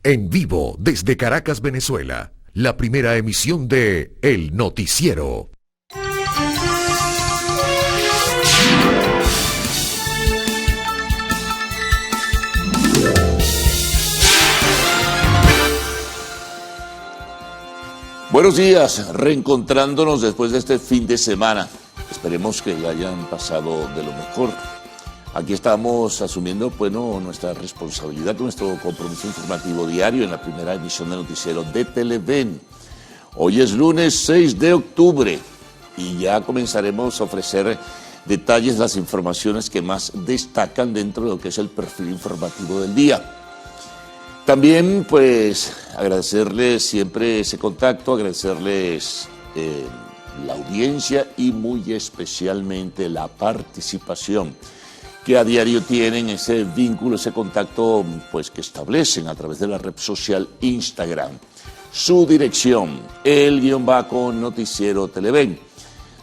En vivo desde Caracas, Venezuela, la primera emisión de El Noticiero. Buenos días, reencontrándonos después de este fin de semana. Esperemos que la hayan pasado de lo mejor. Aquí estamos asumiendo, nuestra responsabilidad, nuestro compromiso informativo diario en la primera emisión del noticiero de Televen. Hoy es lunes 6 de octubre y ya comenzaremos a ofrecer detalles, las informaciones que más destacan dentro de lo que es el perfil informativo del día. También, agradecerles siempre ese contacto, agradecerles la audiencia y muy especialmente la participación que a diario tienen, ese vínculo, ese contacto que establecen a través de la red social Instagram. Su dirección, _noticiero Televen.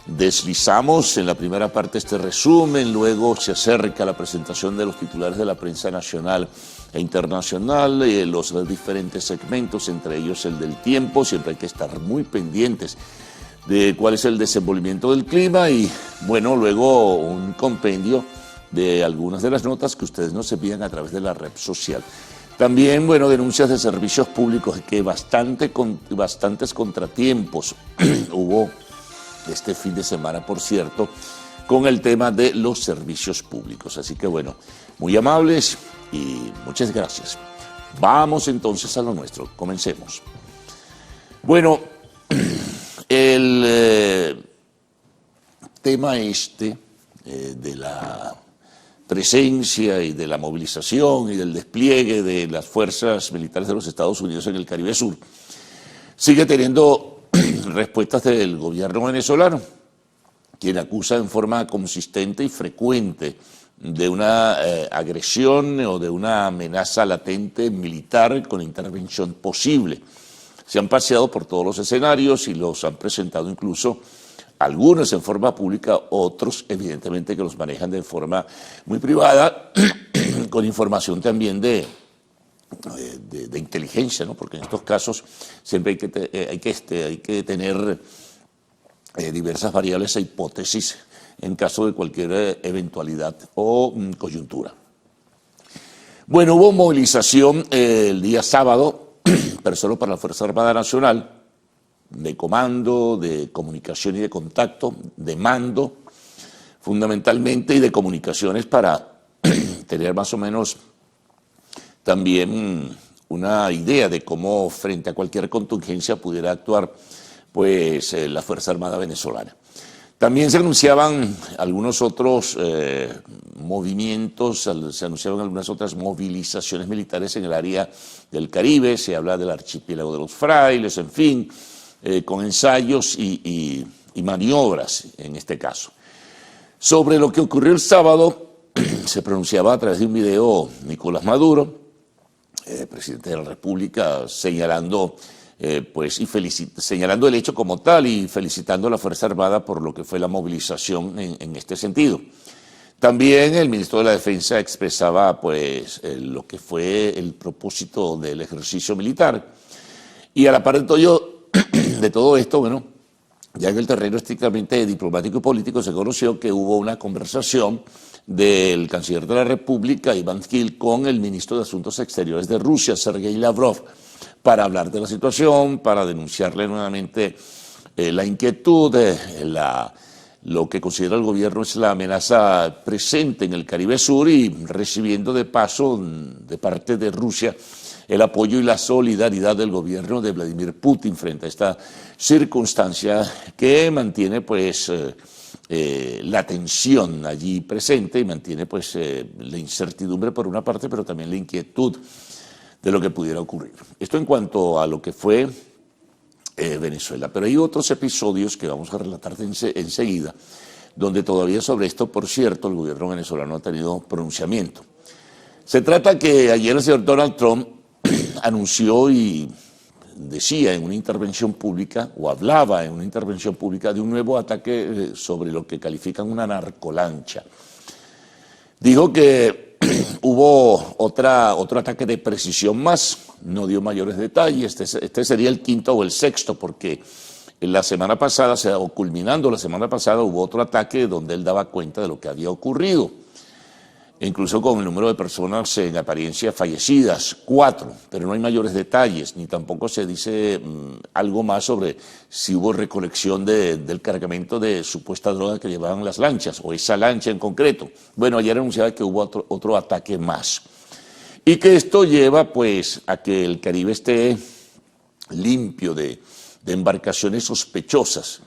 Deslizamos en la primera parte este resumen, luego se acerca la presentación de los titulares de la prensa nacional e internacional, los diferentes segmentos, entre ellos el del tiempo. Siempre hay que estar muy pendientes de cuál es el desenvolvimiento del clima y luego un compendio de algunas de las notas que ustedes nos envían a través de la red social. También, denuncias de servicios públicos, que bastantes contratiempos hubo este fin de semana, por cierto, con el tema de los servicios públicos. Así que muy amables y muchas gracias. Vamos entonces a lo nuestro, comencemos. El tema de la presencia y de la movilización y del despliegue de las fuerzas militares de los Estados Unidos en el Caribe Sur sigue teniendo respuestas del gobierno venezolano, quien acusa en forma consistente y frecuente de una agresión o de una amenaza latente militar con intervención posible. Se han paseado por todos los escenarios y los han presentado incluso algunos en forma pública, otros evidentemente que los manejan de forma muy privada, con información también de inteligencia, ¿no? Porque en estos casos siempre hay que tener diversas variables e hipótesis en caso de cualquier eventualidad o coyuntura. Hubo movilización el día sábado, pero solo para la Fuerza Armada Nacional, de comando, de comunicación y de contacto, de mando, fundamentalmente, y de comunicaciones para tener más o menos también una idea de cómo frente a cualquier contingencia pudiera actuar la Fuerza Armada venezolana. También se anunciaban algunos otros movimientos, se anunciaban algunas otras movilizaciones militares en el área del Caribe, se habla del archipiélago de los Frailes, en fin, con ensayos y maniobras en este caso. Sobre lo que ocurrió el sábado, se pronunciaba a través de un video Nicolás Maduro, presidente de la República, señalando señalando el hecho como tal y felicitando a la Fuerza Armada por lo que fue la movilización en este sentido. También el ministro de la Defensa expresaba lo que fue el propósito del ejercicio militar. Y a la par de todo esto, ya en el terreno estrictamente diplomático y político se conoció que hubo una conversación del canciller de la República, Iván Gil, con el ministro de Asuntos Exteriores de Rusia, Sergei Lavrov, para hablar de la situación, para denunciarle nuevamente la inquietud, lo que considera el gobierno es la amenaza presente en el Caribe Sur y recibiendo de paso de parte de Rusia el apoyo y la solidaridad del gobierno de Vladimir Putin frente a esta circunstancia que mantiene la tensión allí presente y mantiene la incertidumbre por una parte, pero también la inquietud de lo que pudiera ocurrir. Esto en cuanto a lo que fue Venezuela. Pero hay otros episodios que vamos a relatar enseguida, donde todavía sobre esto, por cierto, el gobierno venezolano ha tenido pronunciamiento. Se trata que ayer el señor Donald Trump anunció y decía en una intervención pública, o hablaba en una intervención pública, de un nuevo ataque sobre lo que califican una narcolancha. Dijo que hubo otro ataque de precisión más, no dio mayores detalles. Este sería el quinto o el sexto, porque la semana pasada, o culminando la semana pasada, hubo otro ataque donde él daba cuenta de lo que había ocurrido, incluso con el número de personas en apariencia fallecidas, 4, pero no hay mayores detalles, ni tampoco se dice algo más sobre si hubo recolección del cargamento de supuesta droga que llevaban las lanchas, o esa lancha en concreto. Bueno, ayer anunciaba que hubo otro ataque más, y que esto lleva pues a que el Caribe esté limpio de embarcaciones sospechosas.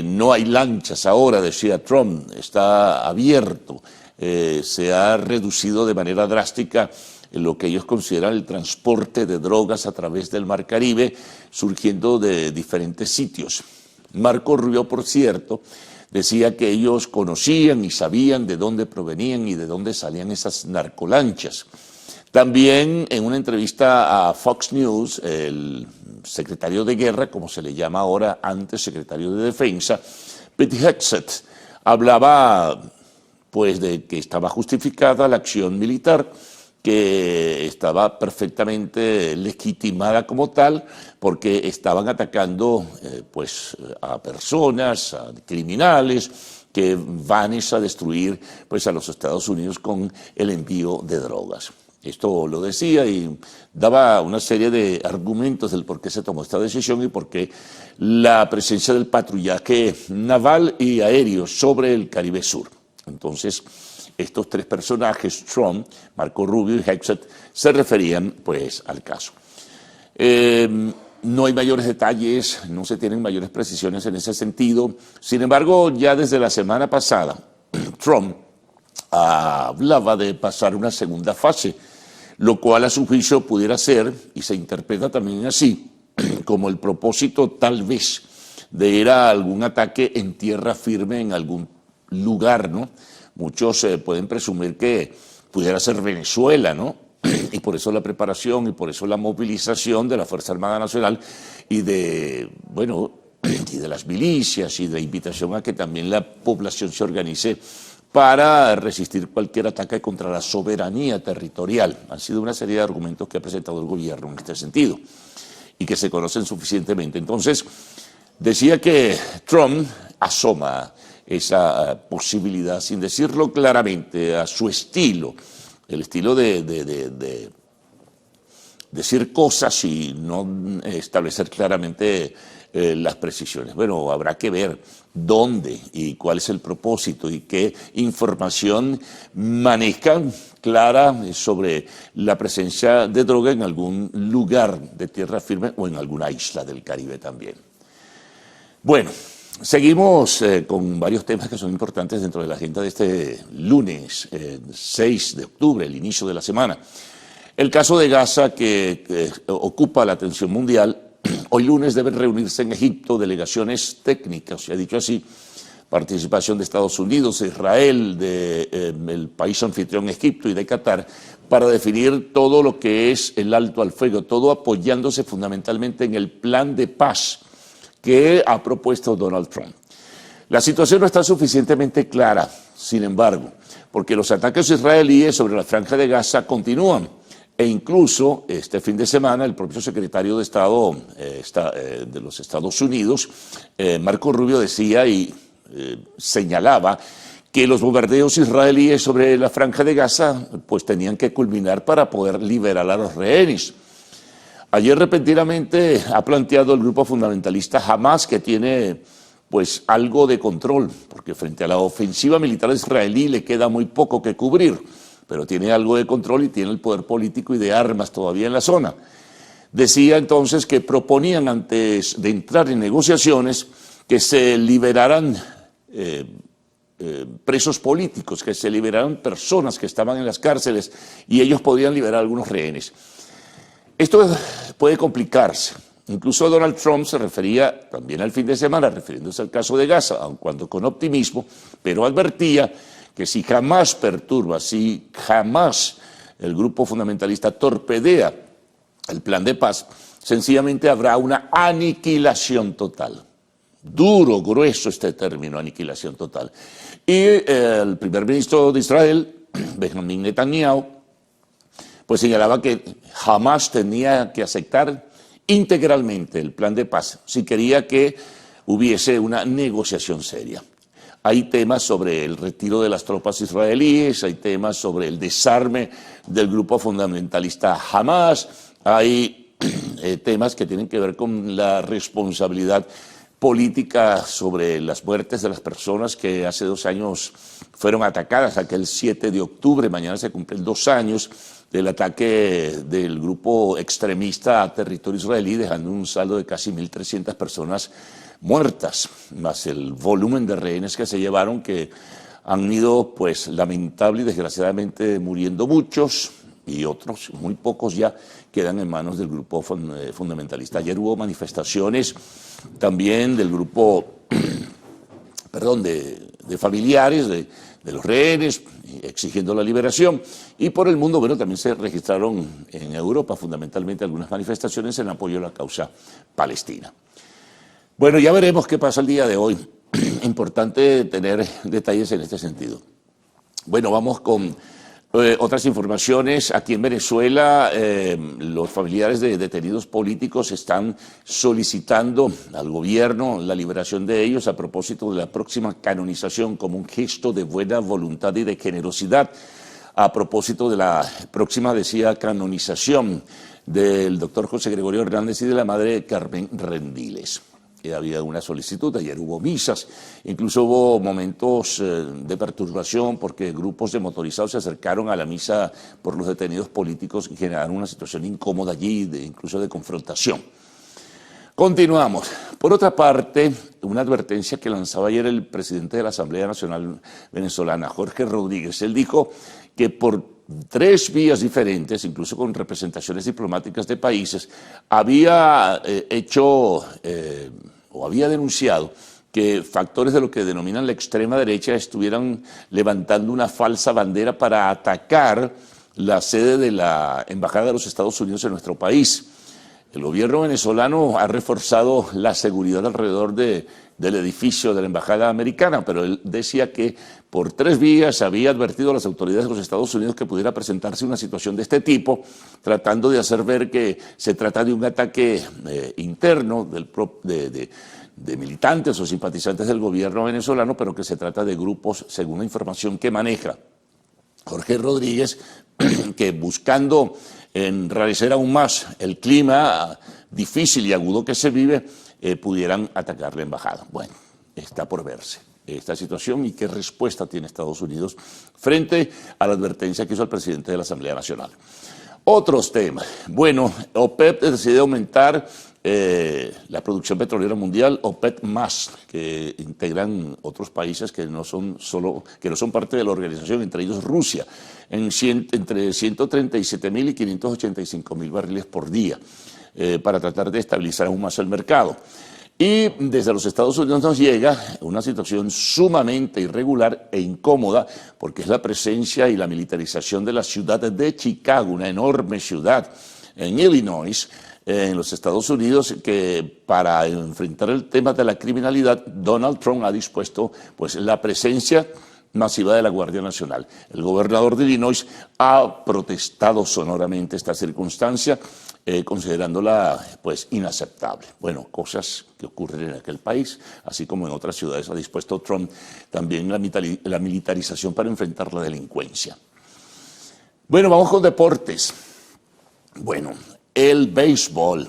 No hay lanchas ahora, decía Trump, está abierto. Se ha reducido de manera drástica lo que ellos consideran el transporte de drogas a través del Mar Caribe, surgiendo de diferentes sitios. Marco Rubio, por cierto, decía que ellos conocían y sabían de dónde provenían y de dónde salían esas narcolanchas. También en una entrevista a Fox News, el secretario de Guerra, como se le llama ahora, antes secretario de Defensa, Pete Hegseth, hablaba pues de que estaba justificada la acción militar, que estaba perfectamente legitimada como tal, porque estaban atacando pues a personas, a criminales, que van a destruir pues a los Estados Unidos con el envío de drogas. Esto lo decía y daba una serie de argumentos del por qué se tomó esta decisión y por qué la presencia del patrullaje naval y aéreo sobre el Caribe Sur. Entonces, estos tres personajes, Trump, Marco Rubio y Hegseth, se referían pues al caso. No hay mayores detalles, no se tienen mayores precisiones en ese sentido. Sin embargo, ya desde la semana pasada, Trump hablaba de pasar una segunda fase, lo cual a su juicio pudiera ser, y se interpreta también así, como el propósito tal vez de ir a algún ataque en tierra firme en algún lugar, ¿no? Muchos pueden presumir que pudiera ser Venezuela, ¿no? Y por eso la preparación y por eso la movilización de la Fuerza Armada Nacional y de, bueno, y de las milicias y de invitación a que también la población se organice para resistir cualquier ataque contra la soberanía territorial. Han sido una serie de argumentos que ha presentado el gobierno en este sentido y que se conocen suficientemente. Entonces, decía que Trump asoma esa posibilidad, sin decirlo claramente, a su estilo, el estilo de decir cosas y no establecer claramente las precisiones. Bueno, habrá que ver dónde y cuál es el propósito y qué información manejan clara sobre la presencia de droga en algún lugar de tierra firme o en alguna isla del Caribe también. Bueno, seguimos con varios temas que son importantes dentro de la agenda de este lunes 6 de octubre, el inicio de la semana. El caso de Gaza que ocupa la atención mundial. Hoy lunes deben reunirse en Egipto delegaciones técnicas, se ha dicho así, participación de Estados Unidos, de Israel, del país anfitrión Egipto y de Qatar, para definir todo lo que es el alto al fuego, todo apoyándose fundamentalmente en el plan de paz que ha propuesto Donald Trump. La situación no está suficientemente clara, sin embargo, porque los ataques israelíes sobre la Franja de Gaza continúan. E incluso este fin de semana el propio secretario de Estado de los Estados Unidos, Marco Rubio, decía y señalaba que los bombardeos israelíes sobre la Franja de Gaza pues tenían que culminar para poder liberar a los rehenes. Ayer repentinamente ha planteado el grupo fundamentalista Hamas que tiene pues algo de control, porque frente a la ofensiva militar israelí le queda muy poco que cubrir, pero tiene algo de control y tiene el poder político y de armas todavía en la zona. Decía entonces que proponían antes de entrar en negociaciones que se liberaran presos políticos, que se liberaran personas que estaban en las cárceles y ellos podían liberar algunos rehenes. Esto puede complicarse. Incluso Donald Trump se refería también al fin de semana, refiriéndose al caso de Gaza, aun cuando con optimismo, pero advertía que si jamás perturba, si jamás el grupo fundamentalista torpedea el plan de paz, sencillamente habrá una aniquilación total. Duro, grueso este término, aniquilación total. Y el primer ministro de Israel, Benjamín Netanyahu, pues señalaba que Hamás tenía que aceptar integralmente el plan de paz si quería que hubiese una negociación seria. Hay temas sobre el retiro de las tropas israelíes, hay temas sobre el desarme del grupo fundamentalista Hamás, hay temas que tienen que ver con la responsabilidad política sobre las muertes de las personas que hace 2 años fueron atacadas, aquel 7 de octubre, mañana se cumplen 2 años del ataque del grupo extremista a territorio israelí, dejando un saldo de casi 1.300 personas muertas, más el volumen de rehenes que se llevaron, que han ido, pues, lamentable y desgraciadamente muriendo muchos, y otros, muy pocos ya, quedan en manos del grupo fundamentalista. Ayer hubo manifestaciones también del grupo, perdón, de familiares de los rehenes, exigiendo la liberación, y por el mundo, bueno, también se registraron en Europa fundamentalmente algunas manifestaciones en apoyo a la causa palestina. Bueno, ya veremos qué pasa el día de hoy. Importante tener detalles en este sentido. Bueno, vamos con otras informaciones. Aquí en Venezuela, los familiares de detenidos políticos están solicitando al gobierno la liberación de ellos a propósito de la próxima canonización como un gesto de buena voluntad y de generosidad. A propósito de la próxima, decía, canonización del doctor José Gregorio Hernández y de la madre Carmen Rendiles. Había una solicitud, ayer hubo misas, incluso hubo momentos de perturbación porque grupos de motorizados se acercaron a la misa por los detenidos políticos y generaron una situación incómoda allí, incluso de confrontación. Continuamos. Por otra parte, una advertencia que lanzaba ayer el presidente de la Asamblea Nacional Venezolana, Jorge Rodríguez. Él dijo que por 3 vías diferentes, incluso con representaciones diplomáticas de países, había había denunciado que factores de lo que denominan la extrema derecha estuvieran levantando una falsa bandera para atacar la sede de la Embajada de los Estados Unidos en nuestro país. El gobierno venezolano ha reforzado la seguridad alrededor del edificio de la Embajada americana, pero él decía que por 3 vías había advertido a las autoridades de los Estados Unidos que pudiera presentarse una situación de este tipo, tratando de hacer ver que se trata de un ataque interno de militantes o simpatizantes del gobierno venezolano, pero que se trata de grupos, según la información que maneja Jorge Rodríguez, que buscando enrarecer aún más el clima difícil y agudo que se vive, pudieran atacar la embajada. Bueno, está por verse esta situación y qué respuesta tiene Estados Unidos frente a la advertencia que hizo el presidente de la Asamblea Nacional. Otros temas. Bueno, OPEP decide aumentar la producción petrolera mundial, OPEP+, que integran otros países que no son parte de la organización, entre ellos Rusia, entre 137.000 y 585.000 barriles por día, para tratar de estabilizar aún más el mercado. Y desde los Estados Unidos nos llega una situación sumamente irregular e incómoda, porque es la presencia y la militarización de la ciudad de Chicago, una enorme ciudad en Illinois, en los Estados Unidos, que para enfrentar el tema de la criminalidad, Donald Trump ha dispuesto, pues, la presencia masiva de la Guardia Nacional. El gobernador de Illinois ha protestado sonoramente esta circunstancia, considerándola, pues, inaceptable. Bueno, cosas que ocurren en aquel país, así como en otras ciudades ha dispuesto Trump también la militarización para enfrentar la delincuencia. Bueno, vamos con deportes. Bueno, el béisbol.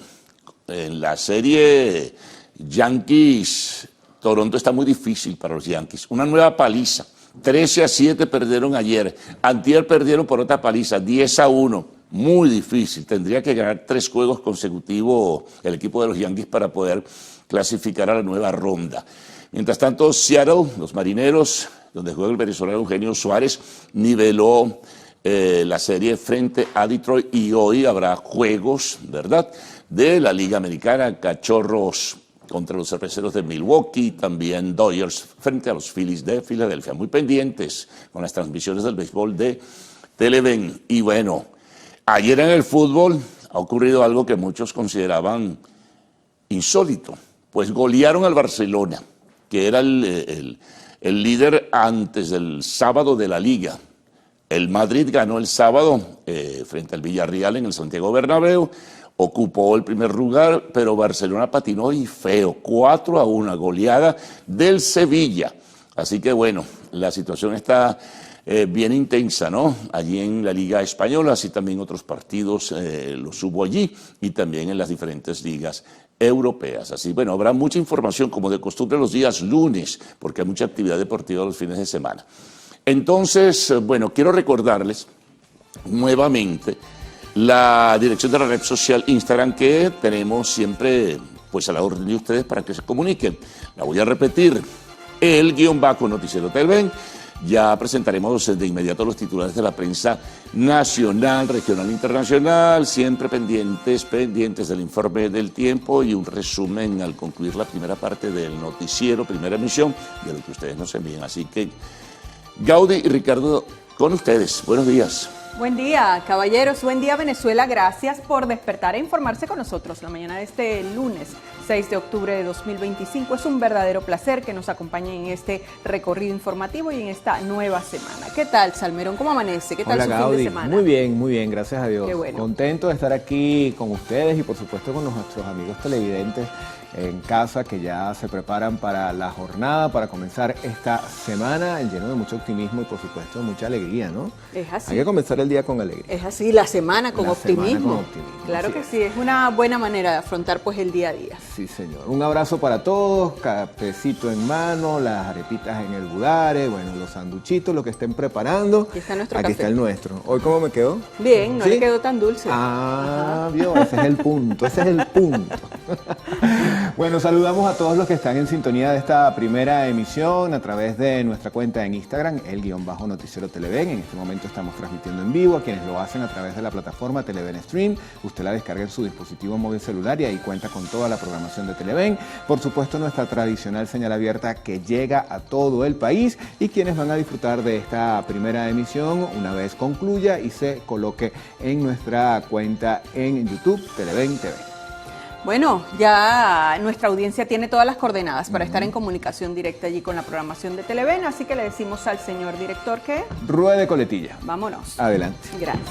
En la serie Yankees-Toronto está muy difícil para los Yankees. Una nueva paliza. 13-7 perdieron ayer. Antier perdieron por otra paliza, 10-1. Muy difícil. Tendría que ganar 3 juegos consecutivos el equipo de los Yankees para poder clasificar a la nueva ronda. Mientras tanto, Seattle, los Marineros, donde juega el venezolano Eugenio Suárez, niveló la serie frente a Detroit, y hoy habrá juegos, ¿verdad?, de la Liga Americana. Cachorros contra los Cerveceros de Milwaukee, también Dodgers frente a los Phillies de Filadelfia. Muy pendientes con las transmisiones del béisbol de Televen. Y bueno, ayer en el fútbol ha ocurrido algo que muchos consideraban insólito, pues golearon al Barcelona, que era el líder antes del sábado de la Liga. El Madrid ganó el sábado frente al Villarreal en el Santiago Bernabéu, ocupó el primer lugar, pero Barcelona patinó y feo, 4-1, goleada del Sevilla. Así que bueno, la situación está bien intensa, ¿no? Allí en la Liga Española, así también otros partidos los hubo allí y también en las diferentes ligas europeas. Así, bueno, habrá mucha información como de costumbre los días lunes, porque hay mucha actividad deportiva los fines de semana. Entonces, bueno, quiero recordarles nuevamente la dirección de la red social Instagram que tenemos siempre pues a la orden de ustedes para que se comuniquen. La voy a repetir, _noticiero Televen. Ya presentaremos de inmediato los titulares de la prensa nacional, regional e internacional, siempre pendientes del informe del tiempo y un resumen al concluir la primera parte del noticiero, primera emisión, de lo que ustedes nos envíen. Así que, Gaudi y Ricardo, con ustedes. Buenos días. Buen día, caballeros. Buen día, Venezuela. Gracias por despertar e informarse con nosotros la mañana de este lunes 6 de octubre de 2025. Es un verdadero placer que nos acompañen en este recorrido informativo y en esta nueva semana. ¿Qué tal, Salmerón? ¿Cómo amanece? ¿Qué tal Hola, su Gaudi. fin de semana? Muy bien, gracias a Dios. Qué bueno. Contento de estar aquí con ustedes y por supuesto con nuestros amigos televidentes en casa que ya se preparan para la jornada, para comenzar esta semana lleno de mucho optimismo y por supuesto mucha alegría, ¿no? Es así. Hay que comenzar el día con alegría. Es así, la semana con La optimismo. semana con optimismo, Claro así que es. sí, es una buena manera de afrontar pues el día a día. Sí, señor. Un abrazo para todos, cafecito en mano, las arepitas en el budare, bueno, los sanduchitos, lo que estén preparando. Aquí está nuestro Aquí café. está el nuestro. ¿Hoy cómo me quedó? Bien, no ¿Sí? le quedó tan dulce. Ah, vio, ese es el punto, ese es el punto. Bueno, saludamos a todos los que están en sintonía de esta primera emisión a través de nuestra cuenta en Instagram, _noticiero Televen. En este momento estamos transmitiendo en vivo a quienes lo hacen a través de la plataforma Televen Stream. Usted la descarga en su dispositivo móvil celular y ahí cuenta con toda la programación de Televen. Por supuesto, nuestra tradicional señal abierta que llega a todo el país y quienes van a disfrutar de esta primera emisión una vez concluya y se coloque en nuestra cuenta en YouTube, Televen TV. Bueno, ya nuestra audiencia tiene todas las coordenadas para estar en comunicación directa allí con la programación de Televen, así que le decimos al señor director que Rueda de coletilla. vámonos. Adelante. Gracias.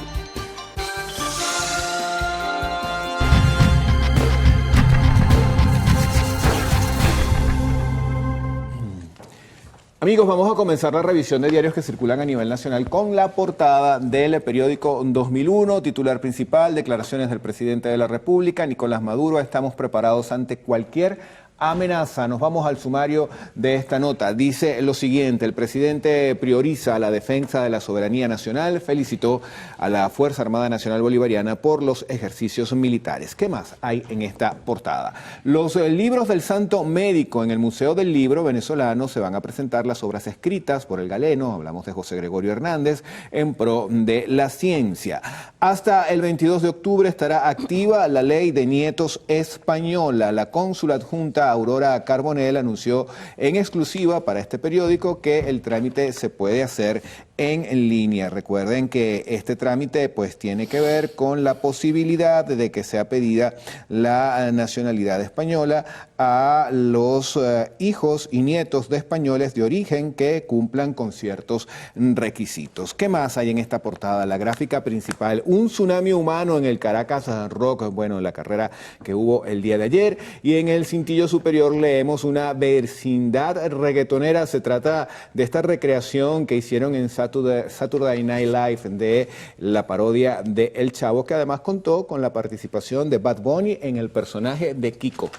Amigos, vamos a comenzar la revisión de diarios que circulan a nivel nacional con la portada del periódico 2001, titular principal, declaraciones del presidente de la República, Nicolás Maduro, estamos preparados ante cualquier amenaza. Nos vamos al sumario de esta nota. Dice lo siguiente: el presidente prioriza la defensa de la soberanía nacional, felicitó a la Fuerza Armada Nacional Bolivariana por los ejercicios militares. ¿Qué más hay en esta portada? Los libros del Santo Médico. En el Museo del Libro Venezolano se van a presentar las obras escritas por el galeno, hablamos de José Gregorio Hernández, en pro de la ciencia. Hasta el 22 de octubre estará activa la ley de nietos española. La cónsula adjunta Aurora Carbonell anunció en exclusiva para este periódico que el trámite se puede hacer en línea. Recuerden que este trámite pues tiene que ver con la posibilidad de que sea pedida la nacionalidad española a los hijos y nietos de españoles de origen que cumplan con ciertos requisitos. ¿Qué más hay en esta portada? La gráfica principal, un tsunami humano en el Caracas Rock, bueno, la carrera que hubo el día de ayer, y en el cintillo superior leemos una vecindad reggaetonera. Se trata de esta recreación que hicieron en Saturday Night Live de la parodia de El Chavo, que además contó con la participación de Bad Bunny en el personaje de Kiko.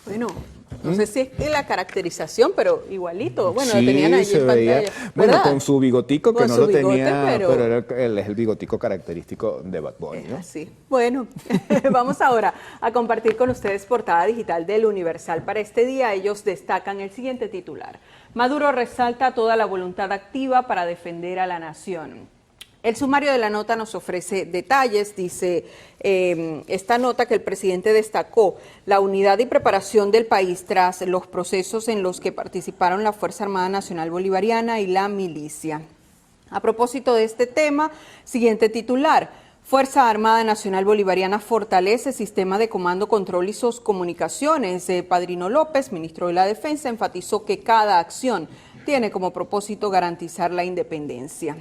Bueno, no sé si es que la caracterización, pero igualito. Bueno, Sí, lo tenían allí se en veía. pantalla. Bueno, ¿verdad? con su bigotico, que Con no su lo bigote, tenía, pero pero es el bigotico característico de Bad Bunny, ¿no? así. Bueno, vamos ahora a compartir con ustedes portada digital del Universal para este día. Ellos destacan el siguiente titular: Maduro resalta toda la voluntad activa para defender a la nación. El sumario de la nota nos ofrece detalles. Dice esta nota que el presidente destacó la unidad y preparación del país tras los procesos en los que participaron la Fuerza Armada Nacional Bolivariana y la milicia. A propósito de este tema, siguiente titular: Fuerza Armada Nacional Bolivariana fortalece sistema de comando, control y comunicaciones. Padrino López, ministro de la Defensa, enfatizó que cada acción tiene como propósito garantizar la independencia.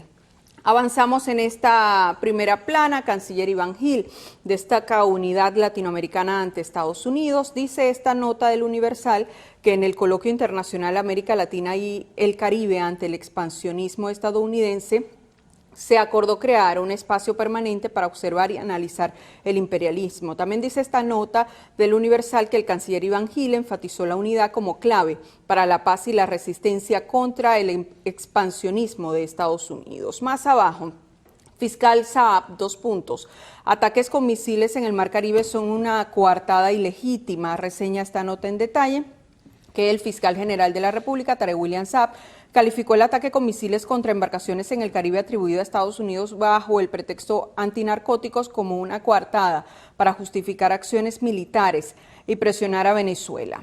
Avanzamos en esta primera plana. Canciller Iván Gil destaca unidad latinoamericana ante Estados Unidos. Dice esta nota del Universal que en el Coloquio Internacional América Latina y el Caribe ante el expansionismo estadounidense se acordó crear un espacio permanente para observar y analizar el imperialismo. También dice esta nota del Universal que el canciller Iván Gil enfatizó la unidad como clave para la paz y la resistencia contra el expansionismo de Estados Unidos. Más abajo, fiscal Saab, 2 puntos. Ataques con misiles en el Mar Caribe son una coartada ilegítima. Reseña esta nota en detalle que el fiscal general de la República, Tarek William Saab, calificó el ataque con misiles contra embarcaciones en el Caribe atribuido a Estados Unidos bajo el pretexto antinarcóticos como una coartada para justificar acciones militares y presionar a Venezuela.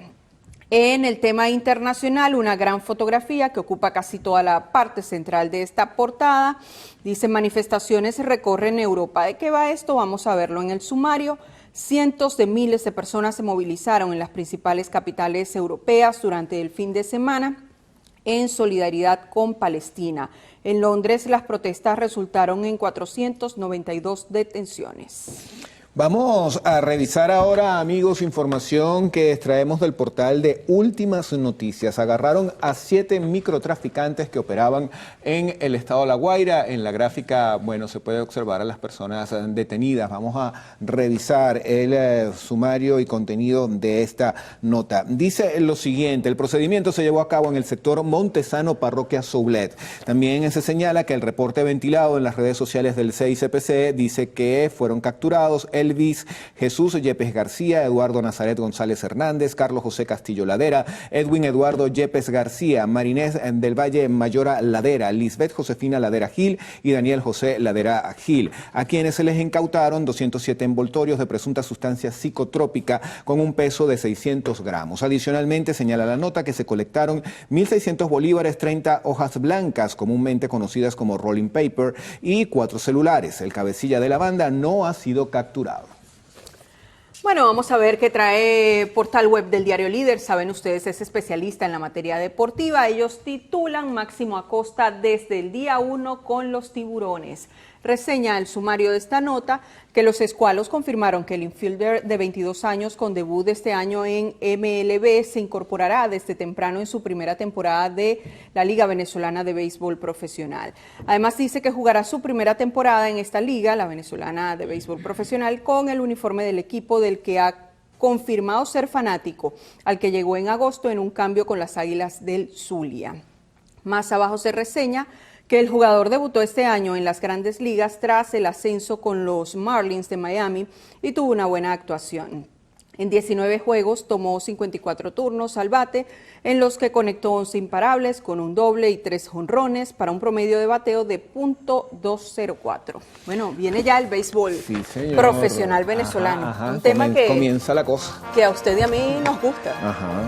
En el tema internacional, una gran fotografía que ocupa casi toda la parte central de esta portada. Dice: manifestaciones recorren Europa. ¿De qué va esto? Vamos a verlo en el sumario. Cientos de miles de personas se movilizaron en las principales capitales europeas durante el fin de semana en solidaridad con Palestina. En Londres, las protestas resultaron en 492 detenciones. Vamos a revisar ahora, amigos, información que extraemos del portal de Últimas Noticias. Agarraron a 7 microtraficantes que operaban en el estado de La Guaira. En la gráfica, bueno, se puede observar a las personas detenidas. Vamos a revisar el sumario y contenido de esta nota. Dice lo siguiente: el procedimiento se llevó a cabo en el sector Montesano, parroquia Soulet. También se señala que el reporte ventilado en las redes sociales del CICPC dice que fueron capturados Elvis Jesús Yepes García, Eduardo Nazaret González Hernández, Carlos José Castillo Ladera, Edwin Eduardo Yepes García, Marinés del Valle Mayora Ladera, Lisbeth Josefina Ladera Gil y Daniel José Ladera Gil, a quienes se les incautaron 207 envoltorios de presunta sustancia psicotrópica con un peso de 600 gramos. Adicionalmente, señala la nota que se colectaron 1.600 bolívares, 30 hojas blancas, comúnmente conocidas como rolling paper, y 4 celulares. El cabecilla de la banda no ha sido capturado. Bueno, vamos a ver qué trae portal web del diario Líder. Saben ustedes, es especialista en la materia deportiva. Ellos titulan: Máximo Acosta desde el día 1 con los tiburones. Reseña el sumario de esta nota que los escualos confirmaron que el infielder de 22 años con debut este año en MLB se incorporará desde temprano en su primera temporada de la Liga Venezolana de Béisbol Profesional. Además dice que jugará su primera temporada en esta liga, la Venezolana de Béisbol Profesional, con el uniforme del equipo del que ha confirmado ser fanático, al que llegó en agosto en un cambio con las Águilas del Zulia. Más abajo se reseña que el jugador debutó este año en las Grandes Ligas tras el ascenso con los Marlins de Miami y tuvo una buena actuación. En 19 juegos tomó 54 turnos al bate, en los que conectó 11 imparables con un doble y 3 jonrones para un promedio de bateo de .204. Bueno, viene ya el béisbol profesional venezolano. Un tema que comienza la cosa. Que a usted y a mí nos gusta.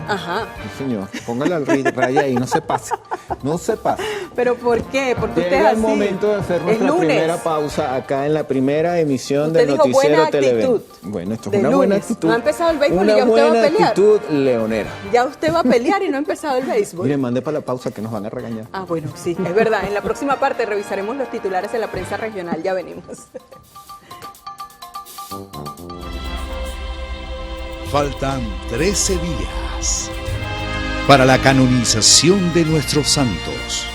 Ajá. Sí, señor. Póngale al raya ahí, no se pase. No se pase. ¿Pero por qué? Porque usted es Llega así. el momento de hacer nuestra primera pausa acá en la primera emisión usted del Noticiero Televen. Bueno, esto es una buena actitud. No ha empezado el béisbol una y ya usted va a buena pelear. actitud leonera. Ya usted va a pelear y no ha empezado el béisbol. Mire, mande para la pausa que nos van a regañar. Ah, bueno, sí, es verdad. En la próxima parte revisaremos los titulares de la prensa regional. Ya venimos. Faltan 13 días para la canonización de nuestros santos.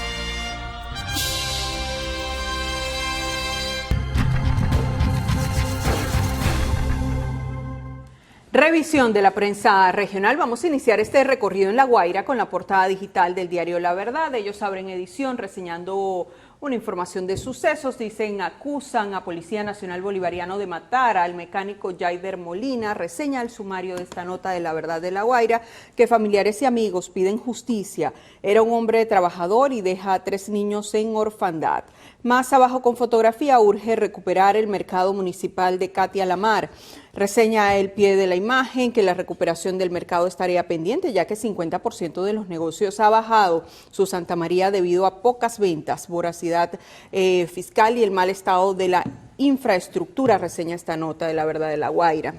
Revisión de la prensa regional. Vamos a iniciar este recorrido en La Guaira con la portada digital del diario La Verdad. Ellos abren edición reseñando una información de sucesos. Dicen: acusan a Policía Nacional Bolivariano de matar al mecánico Jaider Molina. Reseña el sumario de esta nota de La Verdad de La Guaira que familiares y amigos piden justicia. Era un hombre trabajador y deja a 3 niños en orfandad. Más abajo con fotografía: urge recuperar el mercado municipal de Catia Lamar. Reseña el pie de la imagen que la recuperación del mercado estaría pendiente, ya que 50% de los negocios ha bajado su Santa María debido a pocas ventas, voracidad fiscal y el mal estado de la infraestructura. Reseña esta nota de La Verdad de La Guaira.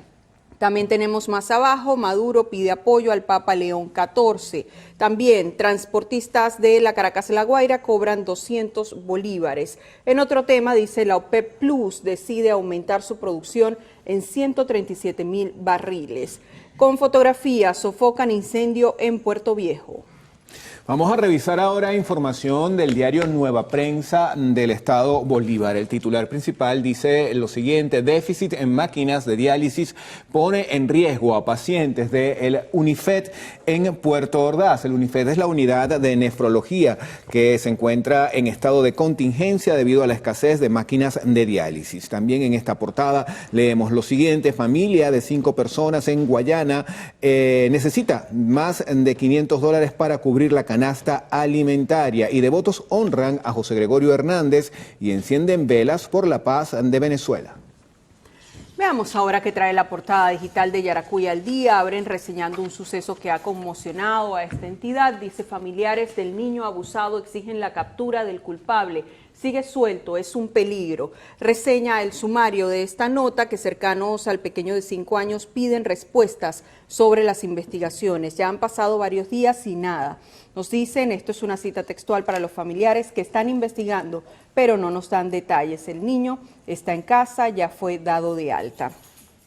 También tenemos más abajo, Maduro pide apoyo al Papa León XIV. También transportistas de la Caracas-La Guaira cobran 200 bolívares. En otro tema dice la OPEP Plus decide aumentar su producción en 137.000 barriles. Con fotografías sofocan incendio en Puerto Viejo. Vamos a revisar ahora información del diario Nueva Prensa del Estado Bolívar. El titular principal dice lo siguiente: déficit en máquinas de diálisis pone en riesgo a pacientes del UNIFED en Puerto Ordaz. El UNIFED es la unidad de nefrología que se encuentra en estado de contingencia debido a la escasez de máquinas de diálisis. También en esta portada leemos lo siguiente: familia de 5 personas en Guayana necesita más de $500 para cubrir la canasta alimentaria, y devotos honran a José Gregorio Hernández y encienden velas por la paz de Venezuela. Veamos ahora qué trae la portada digital de Yaracuy al Día. Abren reseñando un suceso que ha conmocionado a esta entidad. Dice: familiares del niño abusado exigen la captura del culpable. Sigue suelto, es un peligro. Reseña el sumario de esta nota que cercanos al pequeño de 5 años piden respuestas sobre las investigaciones. Ya han pasado varios días y nada. Nos dicen, esto es una cita textual para los familiares, que están investigando, pero no nos dan detalles. El niño está en casa, ya fue dado de alta.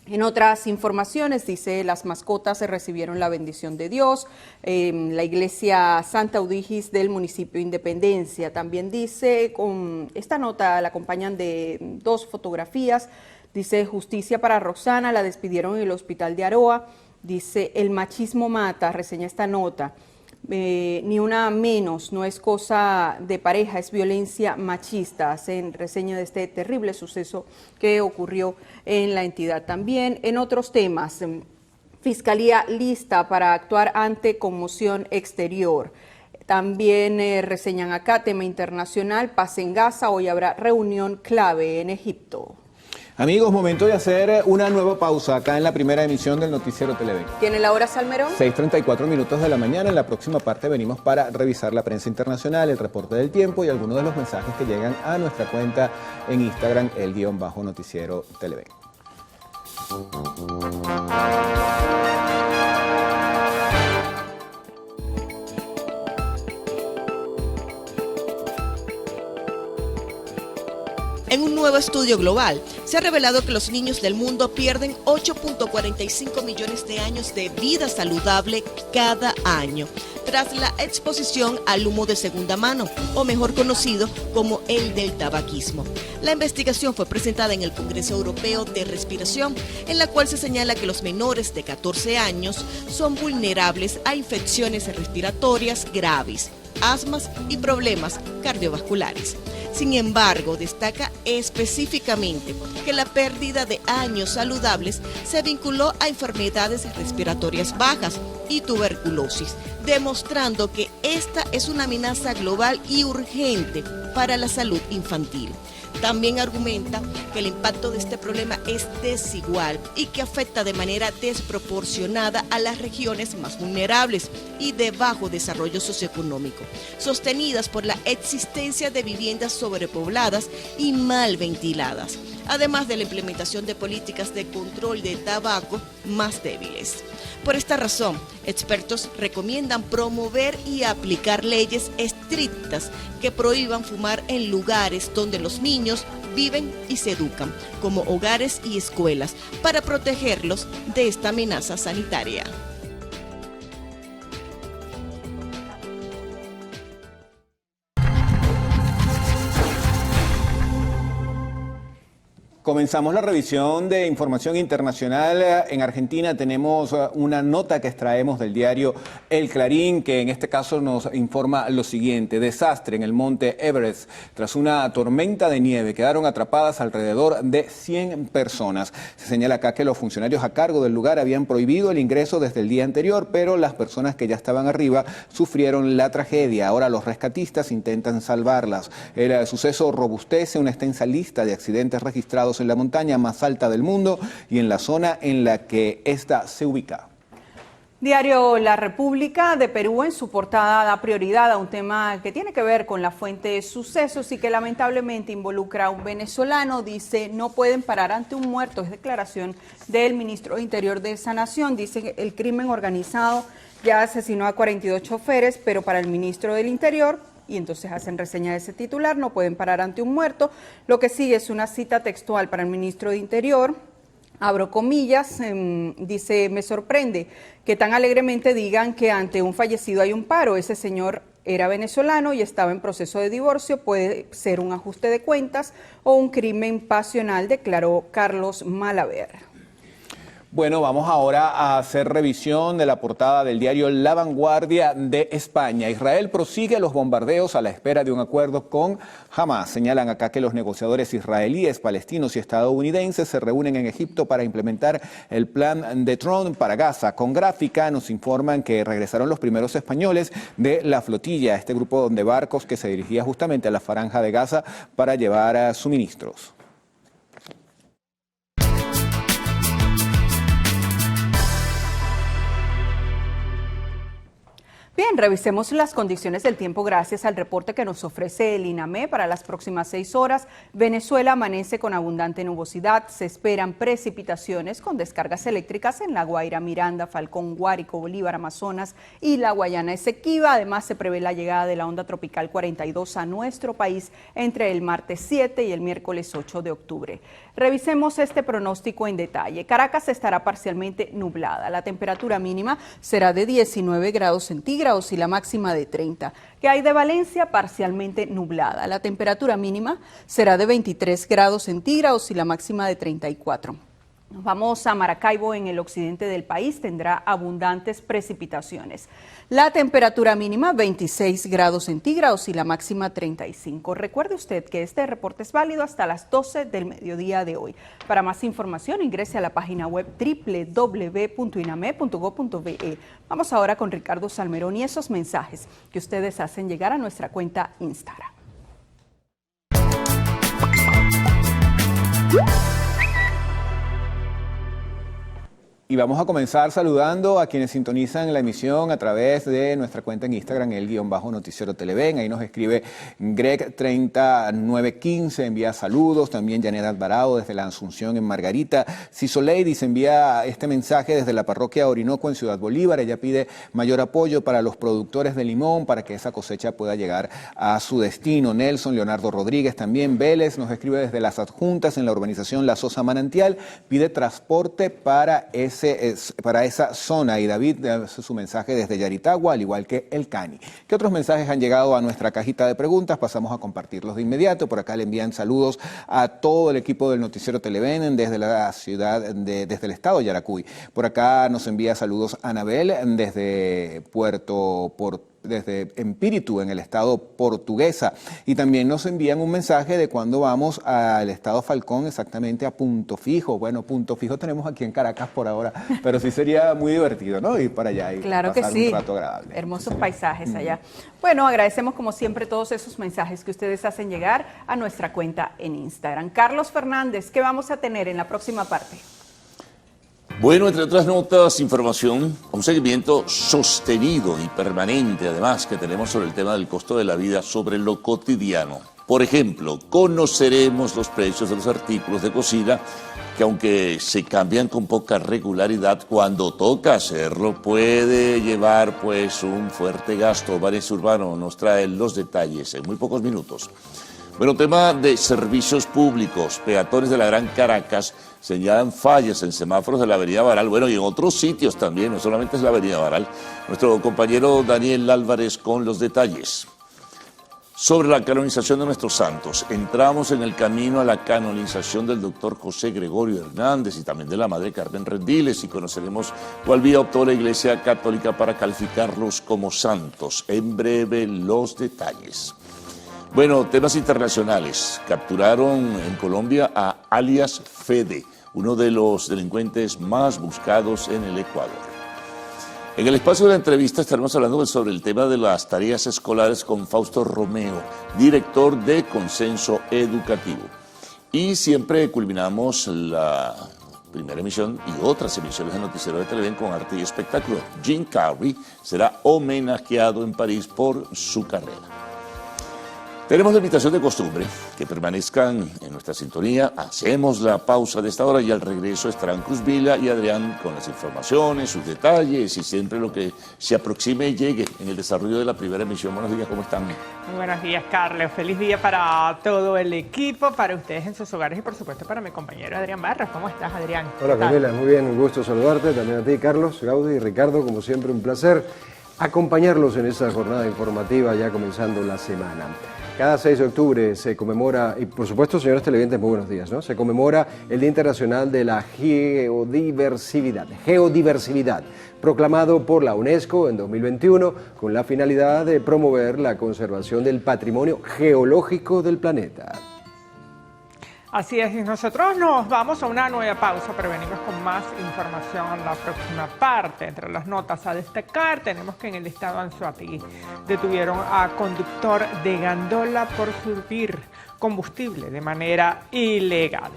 En otras informaciones, dice, las mascotas recibieron la bendición de Dios, la iglesia Santa Eudigis del municipio Independencia. También dice, con esta nota la acompañan de 2 fotografías, dice, justicia para Roxana, la despidieron en el hospital de Aroa. Dice, el machismo mata, reseña esta nota. Ni una menos, no es cosa de pareja, es violencia machista. Hacen reseña de este terrible suceso que ocurrió en la entidad. También en otros temas, Fiscalía lista para actuar ante conmoción exterior. También reseñan acá, tema internacional, paz en Gaza, hoy habrá reunión clave en Egipto. Amigos, momento de hacer una nueva pausa acá en la primera emisión del Noticiero Televen. ¿Tiene la hora, Salmerón? 6:34 minutos de la mañana. En la próxima parte venimos para revisar la prensa internacional, el reporte del tiempo y algunos de los mensajes que llegan a nuestra cuenta en Instagram, _Noticiero Televen. En un nuevo estudio global, se ha revelado que los niños del mundo pierden 8.45 millones de años de vida saludable cada año, tras la exposición al humo de segunda mano, o mejor conocido como el del tabaquismo. La investigación fue presentada en el Congreso Europeo de Respiración, en la cual se señala que los menores de 14 años son vulnerables a infecciones respiratorias graves, asmas y problemas cardiovasculares. Sin embargo, destaca específicamente que la pérdida de años saludables se vinculó a enfermedades respiratorias bajas y tuberculosis, demostrando que esta es una amenaza global y urgente para la salud infantil. También argumenta que el impacto de este problema es desigual y que afecta de manera desproporcionada a las regiones más vulnerables y de bajo desarrollo socioeconómico, sostenidas por la existencia de viviendas sobrepobladas y mal ventiladas, además de la implementación de políticas de control de tabaco más débiles. Por esta razón, expertos recomiendan promover y aplicar leyes estrictas que prohíban fumar en lugares donde los niños viven y se educan, como hogares y escuelas, para protegerlos de esta amenaza sanitaria. Comenzamos la revisión de información internacional. En Argentina tenemos una nota que extraemos del diario El Clarín, que en este caso nos informa lo siguiente: desastre en el monte Everest. Tras una tormenta de nieve quedaron atrapadas alrededor de 100 personas. Se señala acá que los funcionarios a cargo del lugar habían prohibido el ingreso desde el día anterior, pero las personas que ya estaban arriba sufrieron la tragedia. Ahora los rescatistas intentan salvarlas. El suceso robustece una extensa lista de accidentes registrados en la montaña más alta del mundo y en la zona en la que ésta se ubica. Diario La República de Perú en su portada da prioridad a un tema que tiene que ver con la fuente de sucesos y que lamentablemente involucra a un venezolano. Dice, no pueden parar ante un muerto. Es declaración del ministro de Interior de esa nación. Dice que el crimen organizado ya asesinó a 42 choferes, pero para el ministro del Interior, y entonces hacen reseña de ese titular, no pueden parar ante un muerto. Lo que sigue es una cita textual para el ministro de Interior. Abro comillas, dice, me sorprende que tan alegremente digan que ante un fallecido hay un paro. Ese señor era venezolano y estaba en proceso de divorcio, puede ser un ajuste de cuentas o un crimen pasional, declaró Carlos Malaver. Bueno, vamos ahora a hacer revisión de la portada del diario La Vanguardia de España. Israel prosigue los bombardeos a la espera de un acuerdo con Hamas. Señalan acá que los negociadores israelíes, palestinos y estadounidenses se reúnen en Egipto para implementar el plan de Trump para Gaza. Con gráfica nos informan que regresaron los primeros españoles de la flotilla, este grupo de barcos que se dirigía justamente a la franja de Gaza para llevar suministros. Bien, revisemos las condiciones del tiempo gracias al reporte que nos ofrece el INAME para las próximas 6 horas. Venezuela amanece con abundante nubosidad, se esperan precipitaciones con descargas eléctricas en La Guaira, Miranda, Falcón, Guárico, Bolívar, Amazonas y la Guayana Esequiba. Además, se prevé la llegada de la onda tropical 42 a nuestro país entre el martes 7 y el miércoles 8 de octubre. Revisemos este pronóstico en detalle. Caracas estará parcialmente nublada. La temperatura mínima será de 19 grados centígrados y la máxima de 30. ¿Qué hay de Valencia? Parcialmente nublada. La temperatura mínima será de 23 grados centígrados y la máxima de 34. Nos vamos a Maracaibo, en el occidente del país, tendrá abundantes precipitaciones. La temperatura mínima 26 grados centígrados y la máxima 35. Recuerde usted que este reporte es válido hasta las 12 del mediodía de hoy. Para más información ingrese a la página web www.iname.gov.be. Vamos ahora con Ricardo Salmerón y esos mensajes que ustedes hacen llegar a nuestra cuenta Instagram. Y vamos a comenzar saludando a quienes sintonizan la emisión a través de nuestra cuenta en Instagram, _noticiero Televen. Ahí nos escribe Greg3915, envía saludos. También Janet Alvarado desde la Asunción en Margarita. Cisoleidis envía este mensaje desde la parroquia Orinoco en Ciudad Bolívar. Ella pide mayor apoyo para los productores de limón para que esa cosecha pueda llegar a su destino. Nelson Leonardo Rodríguez también. Vélez nos escribe desde las adjuntas en la urbanización La Sosa Manantial. Pide transporte para esa zona, y David hace su mensaje desde Yaritagua, al igual que el Cani. ¿Qué otros mensajes han llegado a nuestra cajita de preguntas? Pasamos a compartirlos de inmediato. Por acá le envían saludos a todo el equipo del noticiero Televen desde la ciudad, desde el estado de Yaracuy. Por acá nos envía saludos Anabel desde desde Empíritu, en el estado Portuguesa, y también nos envían un mensaje de cuando vamos al estado Falcón, exactamente a Punto Fijo. Bueno, Punto Fijo tenemos aquí en Caracas por ahora, pero sí sería muy divertido, ¿no? Ir para allá y claro pasar que sí. un rato agradable. Hermosos paisajes allá. Bueno, agradecemos como siempre todos esos mensajes que ustedes hacen llegar a nuestra cuenta en Instagram. Carlos Fernández, ¿qué vamos a tener en la próxima parte? Bueno, entre otras notas, información, un seguimiento sostenido y permanente, además, que tenemos sobre el tema del costo de la vida, sobre lo cotidiano. Por ejemplo, conoceremos los precios de los artículos de cocina, que aunque se cambian con poca regularidad, cuando toca hacerlo, puede llevar pues un fuerte gasto. Vanessa Urbano nos trae los detalles en muy pocos minutos. Bueno, tema de servicios públicos. Peatones de la Gran Caracas señalan fallas en semáforos de la Avenida Baral, bueno, y en otros sitios también, no solamente es la Avenida Baral. Nuestro compañero Daniel Álvarez con los detalles. Sobre la canonización de nuestros santos, entramos en el camino a la canonización del doctor José Gregorio Hernández y también de la Madre Carmen Rendiles, y conoceremos cuál vía optó la Iglesia Católica para calificarlos como santos. En breve los detalles. Bueno, temas internacionales. Capturaron en Colombia a alias Fede, uno de los delincuentes más buscados en el Ecuador. En el espacio de la entrevista estaremos hablando sobre el tema de las tareas escolares con Fausto Romeo, director de Consenso Educativo. Y siempre culminamos primera emisión y otras emisiones de Noticiero de Televen con arte y espectáculo. Jim Carrey será homenajeado en París por su carrera. Tenemos la invitación de costumbre, que permanezcan en nuestra sintonía. Hacemos la pausa de esta hora y al regreso estarán Cruz Vila y Adrián con las informaciones, sus detalles y siempre lo que se aproxime y llegue en el desarrollo de la primera emisión. Buenos días, ¿cómo están? Muy buenos días, Carlos. Feliz día para todo el equipo, para ustedes en sus hogares y por supuesto para mi compañero Adrián Barras. ¿Cómo estás, Adrián? Hola, Camila, muy bien, un gusto saludarte, también a ti, Carlos, Gaudi y Ricardo, como siempre un placer acompañarlos en esta jornada informativa ya comenzando la semana. Cada 6 de octubre se conmemora, y por supuesto, señores televidentes, muy buenos días, ¿no? Se conmemora el Día Internacional de la Geodiversidad, proclamado por la UNESCO en 2021 con la finalidad de promover la conservación del patrimonio geológico del planeta. Así es, y nosotros nos vamos a una nueva pausa, pero venimos con más información en la próxima parte. Entre las notas a destacar, tenemos que en el estado Anzoátegui detuvieron a conductor de gandola por surtir combustible de manera ilegal.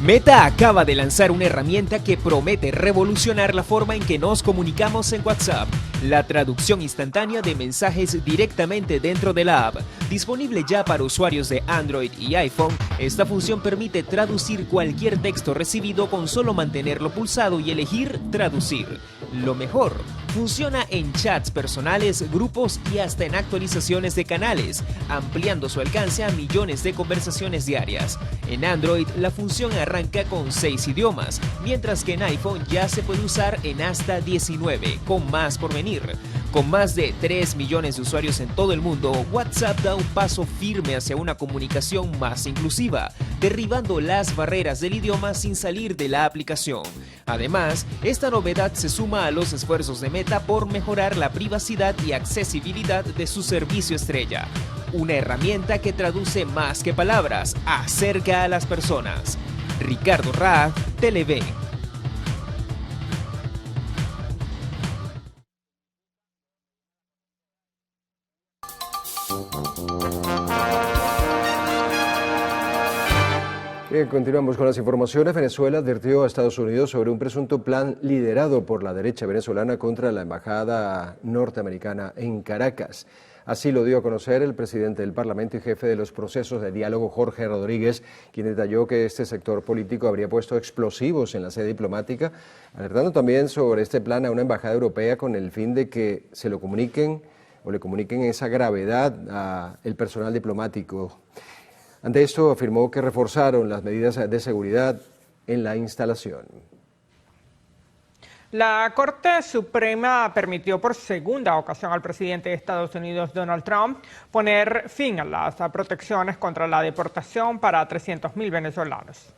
Meta acaba de lanzar una herramienta que promete revolucionar la forma en que nos comunicamos en WhatsApp, la traducción instantánea de mensajes directamente dentro de la app. Disponible ya para usuarios de Android y iPhone, esta función permite traducir cualquier texto recibido con solo mantenerlo pulsado y elegir traducir. Lo mejor, funciona en chats personales, grupos y hasta en actualizaciones de canales, ampliando su alcance a millones de conversaciones diarias. En Android, la función arranca con 6 idiomas, mientras que en iPhone ya se puede usar en hasta 19, con más por venir. Con más de 3 millones de usuarios en todo el mundo, WhatsApp da un paso firme hacia una comunicación más inclusiva, derribando las barreras del idioma sin salir de la aplicación. Además, esta novedad se suma a los esfuerzos de Meta por mejorar la privacidad y accesibilidad de su servicio estrella. Una herramienta que traduce más que palabras, acerca a las personas. Ricardo Raab, Televen. Bien, continuamos con las informaciones. Venezuela advirtió a Estados Unidos sobre un presunto plan liderado por la derecha venezolana contra la embajada norteamericana en Caracas. Así lo dio a conocer el presidente del Parlamento y jefe de los procesos de diálogo, Jorge Rodríguez, quien detalló que este sector político habría puesto explosivos en la sede diplomática, alertando también sobre este plan a una embajada europea con el fin de que se lo comuniquen o le comuniquen esa gravedad al personal diplomático. Ante esto, afirmó que reforzaron las medidas de seguridad en la instalación. La Corte Suprema permitió por segunda ocasión al presidente de Estados Unidos, Donald Trump, poner fin a las protecciones contra la deportación para 300.000 venezolanos.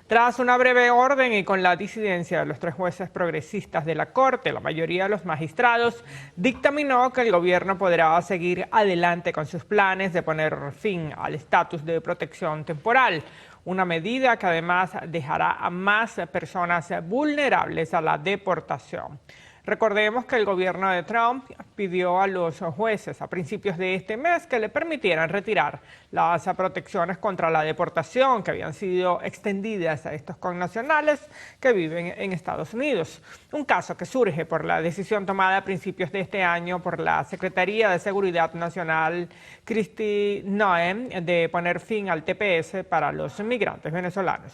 Tras una breve orden y con la disidencia de los 3 jueces progresistas de la Corte, la mayoría de los magistrados dictaminó que el gobierno podrá seguir adelante con sus planes de poner fin al estatus de protección temporal, una medida que además dejará a más personas vulnerables a la deportación. Recordemos que el gobierno de Trump pidió a los jueces a principios de este mes que le permitieran retirar las protecciones contra la deportación que habían sido extendidas a estos connacionales que viven en Estados Unidos. Un caso que surge por la decisión tomada a principios de este año por la Secretaría de Seguridad Nacional, Kristi Noem, de poner fin al TPS para los migrantes venezolanos.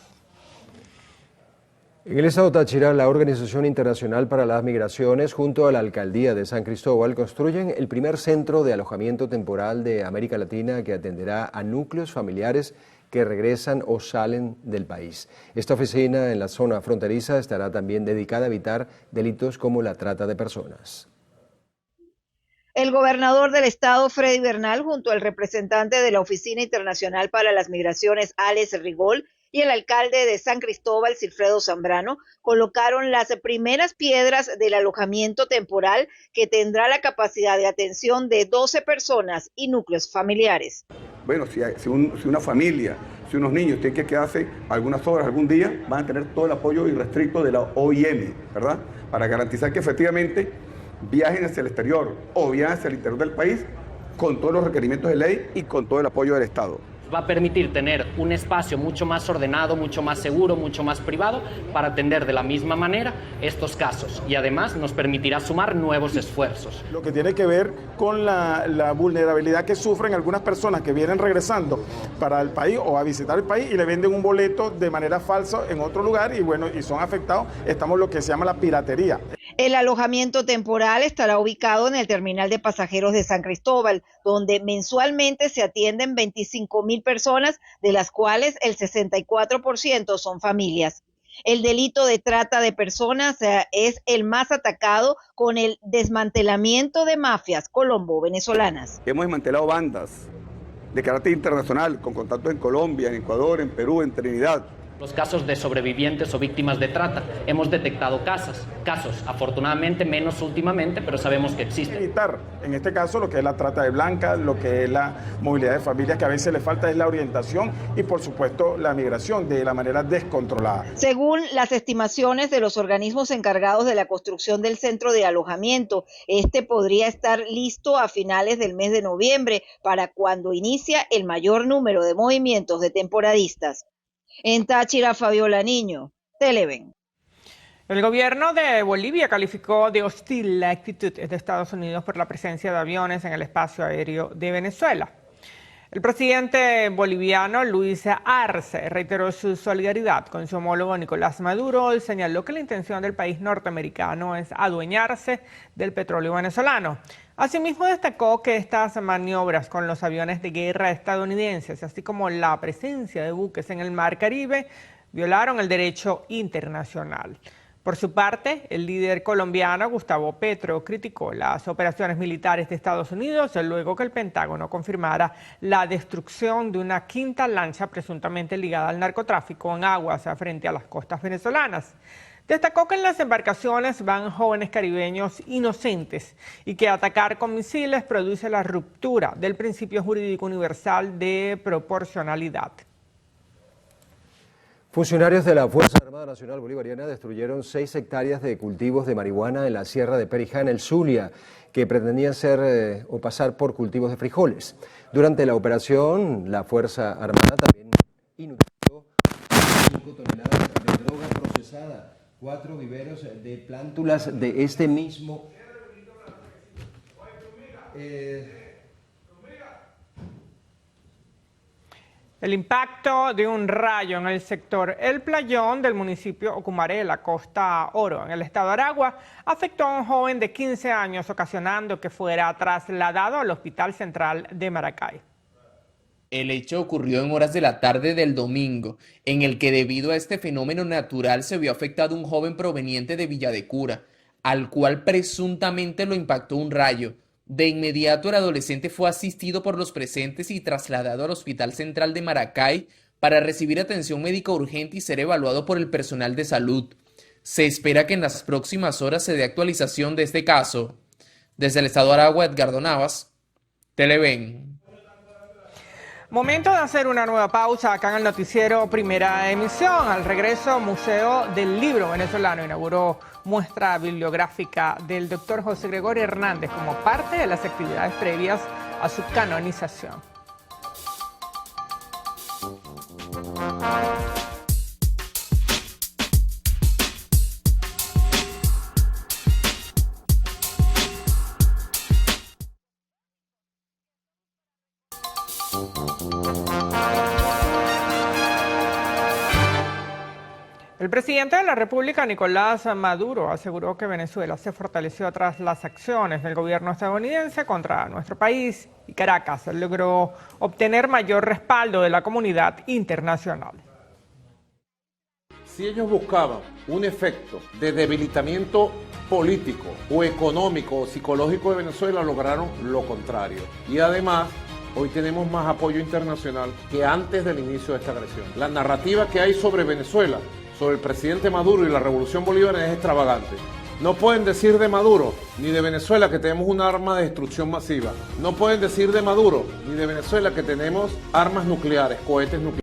En el estado Táchira, la Organización Internacional para las Migraciones, junto a la Alcaldía de San Cristóbal, construyen el primer centro de alojamiento temporal de América Latina que atenderá a núcleos familiares que regresan o salen del país. Esta oficina en la zona fronteriza estará también dedicada a evitar delitos como la trata de personas. El gobernador del estado, Freddy Bernal, junto al representante de la Oficina Internacional para las Migraciones, Alex Rigol, y el alcalde de San Cristóbal, Silfredo Zambrano, colocaron las primeras piedras del alojamiento temporal que tendrá la capacidad de atención de 12 personas y núcleos familiares. Bueno, si una familia si unos niños tienen que quedarse algunas horas, algún día, van a tener todo el apoyo irrestricto de la OIM, ¿verdad? Para garantizar que efectivamente viajen hacia el exterior o viajen hacia el interior del país con todos los requerimientos de ley y con todo el apoyo del Estado. Va a permitir tener un espacio mucho más ordenado, mucho más seguro, mucho más privado para atender de la misma manera estos casos y además nos permitirá sumar nuevos esfuerzos. Lo que tiene que ver con la vulnerabilidad que sufren algunas personas que vienen regresando para el país o a visitar el país y le venden un boleto de manera falsa en otro lugar y bueno, y son afectados, estamos lo que se llama la piratería. El alojamiento temporal estará ubicado en el terminal de pasajeros de San Cristóbal, donde mensualmente se atienden 25,000 personas, de las cuales el 64% son familias. El delito de trata de personas es el más atacado, con el desmantelamiento de mafias colombo-venezolanas. Hemos desmantelado bandas de carácter internacional con contactos en Colombia, en Ecuador, en Perú, en Trinidad. Los casos de sobrevivientes o víctimas de trata, hemos detectado casos, afortunadamente menos últimamente, pero sabemos que existen. Evitar, en este caso, lo que es la trata de blancas, lo que es la movilidad de familias, que a veces le falta es la orientación y, por supuesto, la migración de la manera descontrolada. Según las estimaciones de los organismos encargados de la construcción del centro de alojamiento, este podría estar listo a finales del mes de noviembre, para cuando inicia el mayor número de movimientos de temporadistas. En Táchira, Fabiola Niño, Televen. El gobierno de Bolivia calificó de hostil la actitud de Estados Unidos por la presencia de aviones en el espacio aéreo de Venezuela. El presidente boliviano Luis Arce reiteró su solidaridad con su homólogo Nicolás Maduro y señaló que la intención del país norteamericano es adueñarse del petróleo venezolano. Asimismo, destacó que estas maniobras con los aviones de guerra estadounidenses, así como la presencia de buques en el Mar Caribe, violaron el derecho internacional. Por su parte, el líder colombiano Gustavo Petro criticó las operaciones militares de Estados Unidos luego que el Pentágono confirmara la destrucción de una quinta lancha presuntamente ligada al narcotráfico en aguas frente a las costas venezolanas. Destacó que en las embarcaciones van jóvenes caribeños inocentes y que atacar con misiles produce la ruptura del principio jurídico universal de proporcionalidad. Funcionarios de la Fuerza Armada Nacional Bolivariana destruyeron 6 hectáreas de cultivos de marihuana en la sierra de Perijá, en el Zulia, que pretendían ser o pasar por cultivos de frijoles. Durante la operación, la Fuerza Armada también inutilizó 5 toneladas de droga procesada, 4 viveros de plántulas de este mismo El impacto de un rayo en el sector El Playón del municipio Ocumaré, la Costa Oro, en el estado de Aragua, afectó a un joven de 15 años, ocasionando que fuera trasladado al Hospital Central de Maracay. El hecho ocurrió en horas de la tarde del domingo, en el que debido a este fenómeno natural se vio afectado un joven proveniente de Villa de Cura, al cual presuntamente lo impactó un rayo. De inmediato el adolescente fue asistido por los presentes y trasladado al Hospital Central de Maracay para recibir atención médica urgente y ser evaluado por el personal de salud. Se espera que en las próximas horas se dé actualización de este caso. Desde el estado de Aragua, Edgardo Navas, Televen. Momento de hacer una nueva pausa acá en el noticiero Primera Emisión. Al regreso, Museo del Libro Venezolano inauguró muestra bibliográfica del doctor José Gregorio Hernández como parte de las actividades previas a su canonización. El presidente de la República, Nicolás Maduro, aseguró que Venezuela se fortaleció tras las acciones del gobierno estadounidense contra nuestro país y Caracas logró obtener mayor respaldo de la comunidad internacional. Si ellos buscaban un efecto de debilitamiento político o económico o psicológico de Venezuela, lograron lo contrario. Y además, hoy tenemos más apoyo internacional que antes del inicio de esta agresión. La narrativa que hay sobre Venezuela, sobre el presidente Maduro y la revolución bolivariana es extravagante. No pueden decir de Maduro ni de Venezuela que tenemos un arma de destrucción masiva. No pueden decir de Maduro ni de Venezuela que tenemos armas nucleares, cohetes nucleares.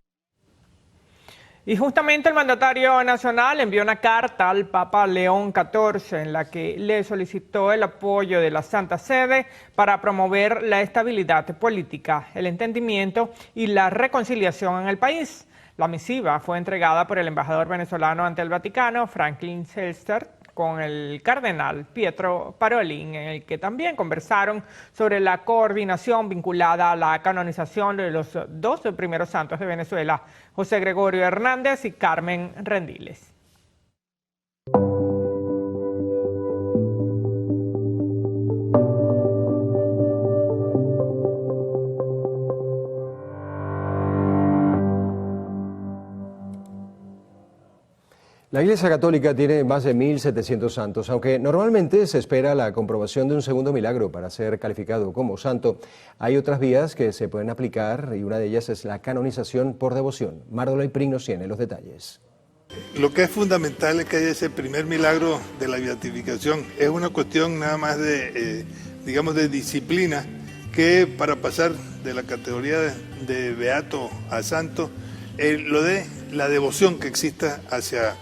Y justamente el mandatario nacional envió una carta al Papa León XIV en la que le solicitó el apoyo de la Santa Sede para promover la estabilidad política, el entendimiento y la reconciliación en el país. La misiva fue entregada por el embajador venezolano ante el Vaticano, Franklin Seltzer, con el cardenal Pietro Parolin, en el que también conversaron sobre la coordinación vinculada a la canonización de los dos primeros santos de Venezuela, José Gregorio Hernández y Carmen Rendiles. La Iglesia Católica tiene más de 1.700 santos, aunque normalmente se espera la comprobación de un segundo milagro para ser calificado como santo. Hay otras vías que se pueden aplicar y una de ellas es la canonización por devoción. Mardola Pring nos tiene los detalles. Lo que es fundamental es que haya ese primer milagro de la beatificación. Es una cuestión nada más de, digamos, de disciplina, que para pasar de la categoría de beato a santo, lo de la devoción que exista hacia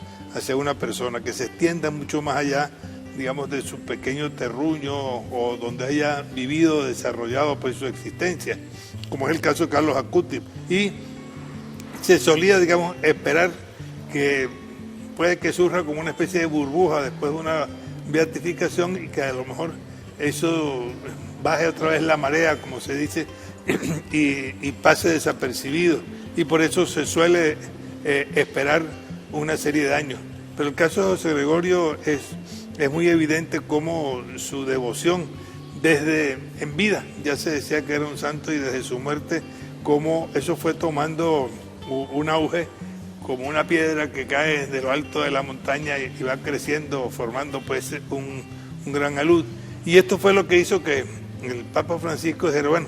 una persona, que se extienda mucho más allá, digamos, de su pequeño terruño o donde haya vivido, desarrollado pues su existencia, como es el caso de Carlos Acutis. Y se solía, digamos, esperar que puede que surja como una especie de burbuja después de una beatificación y que a lo mejor eso baje otra vez la marea, como se dice, y pase desapercibido. Y por eso se suele esperar una serie de años. Pero el caso de José Gregorio es muy evidente cómo su devoción desde en vida, ya se decía que era un santo, y desde su muerte, cómo eso fue tomando un auge como una piedra que cae de lo alto de la montaña y va creciendo, formando pues un gran alud. Y esto fue lo que hizo que el Papa Francisco dijera, bueno,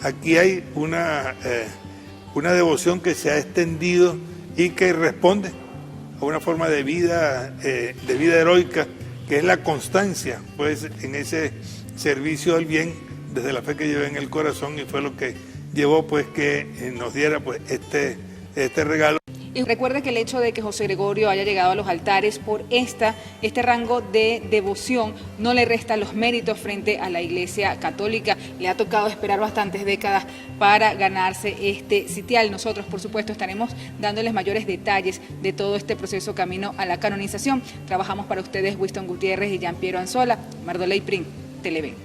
aquí hay una devoción que se ha extendido y que responde a una forma de vida heroica, que es la constancia pues en ese servicio al bien desde la fe que lleva en el corazón, y fue lo que llevó pues que nos diera pues este regalo. Y recuerde que el hecho de que José Gregorio haya llegado a los altares por este rango de devoción no le resta los méritos frente a la Iglesia Católica. Le ha tocado esperar bastantes décadas para ganarse este sitial. Nosotros, por supuesto, estaremos dándoles mayores detalles de todo este proceso camino a la canonización. Trabajamos para ustedes Winston Gutiérrez y Jean Piero Anzola. Mardola Pring, Televen.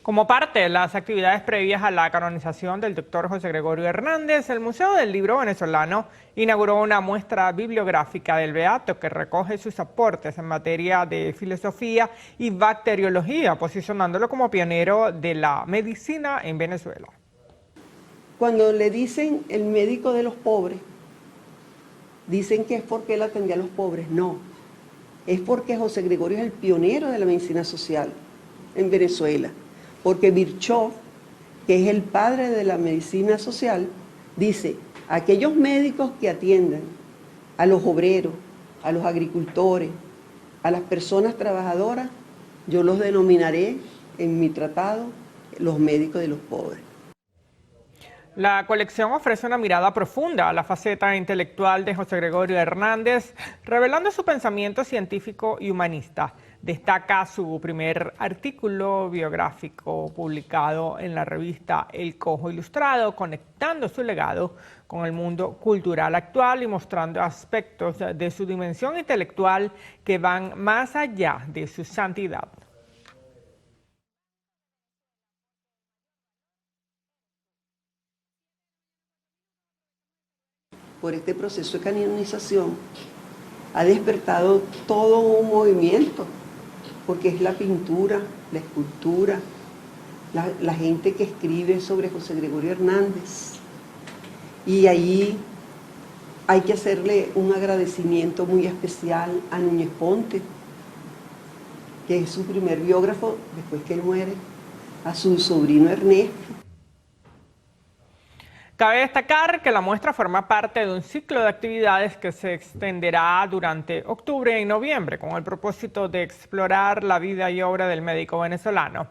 Como parte de las actividades previas a la canonización del doctor José Gregorio Hernández, el Museo del Libro Venezolano inauguró una muestra bibliográfica del beato que recoge sus aportes en materia de filosofía y bacteriología, posicionándolo como pionero de la medicina en Venezuela. Cuando le dicen el médico de los pobres, dicen que es porque él atendía a los pobres. No, es porque José Gregorio es el pionero de la medicina social en Venezuela. Porque Virchow, que es el padre de la medicina social, dice, aquellos médicos que atiendan a los obreros, a los agricultores, a las personas trabajadoras, yo los denominaré en mi tratado los médicos de los pobres. La colección ofrece una mirada profunda a la faceta intelectual de José Gregorio Hernández, revelando su pensamiento científico y humanista. Destaca su primer artículo biográfico publicado en la revista El Cojo Ilustrado, conectando su legado con el mundo cultural actual y mostrando aspectos de su dimensión intelectual que van más allá de su santidad. Por este proceso de canonización ha despertado todo un movimiento, porque es la pintura, la escultura, la gente que escribe sobre José Gregorio Hernández. Y ahí hay que hacerle un agradecimiento muy especial a Núñez Ponte, que es su primer biógrafo después que él muere, a su sobrino Ernesto. Cabe destacar que la muestra forma parte de un ciclo de actividades que se extenderá durante octubre y noviembre con el propósito de explorar la vida y obra del médico venezolano.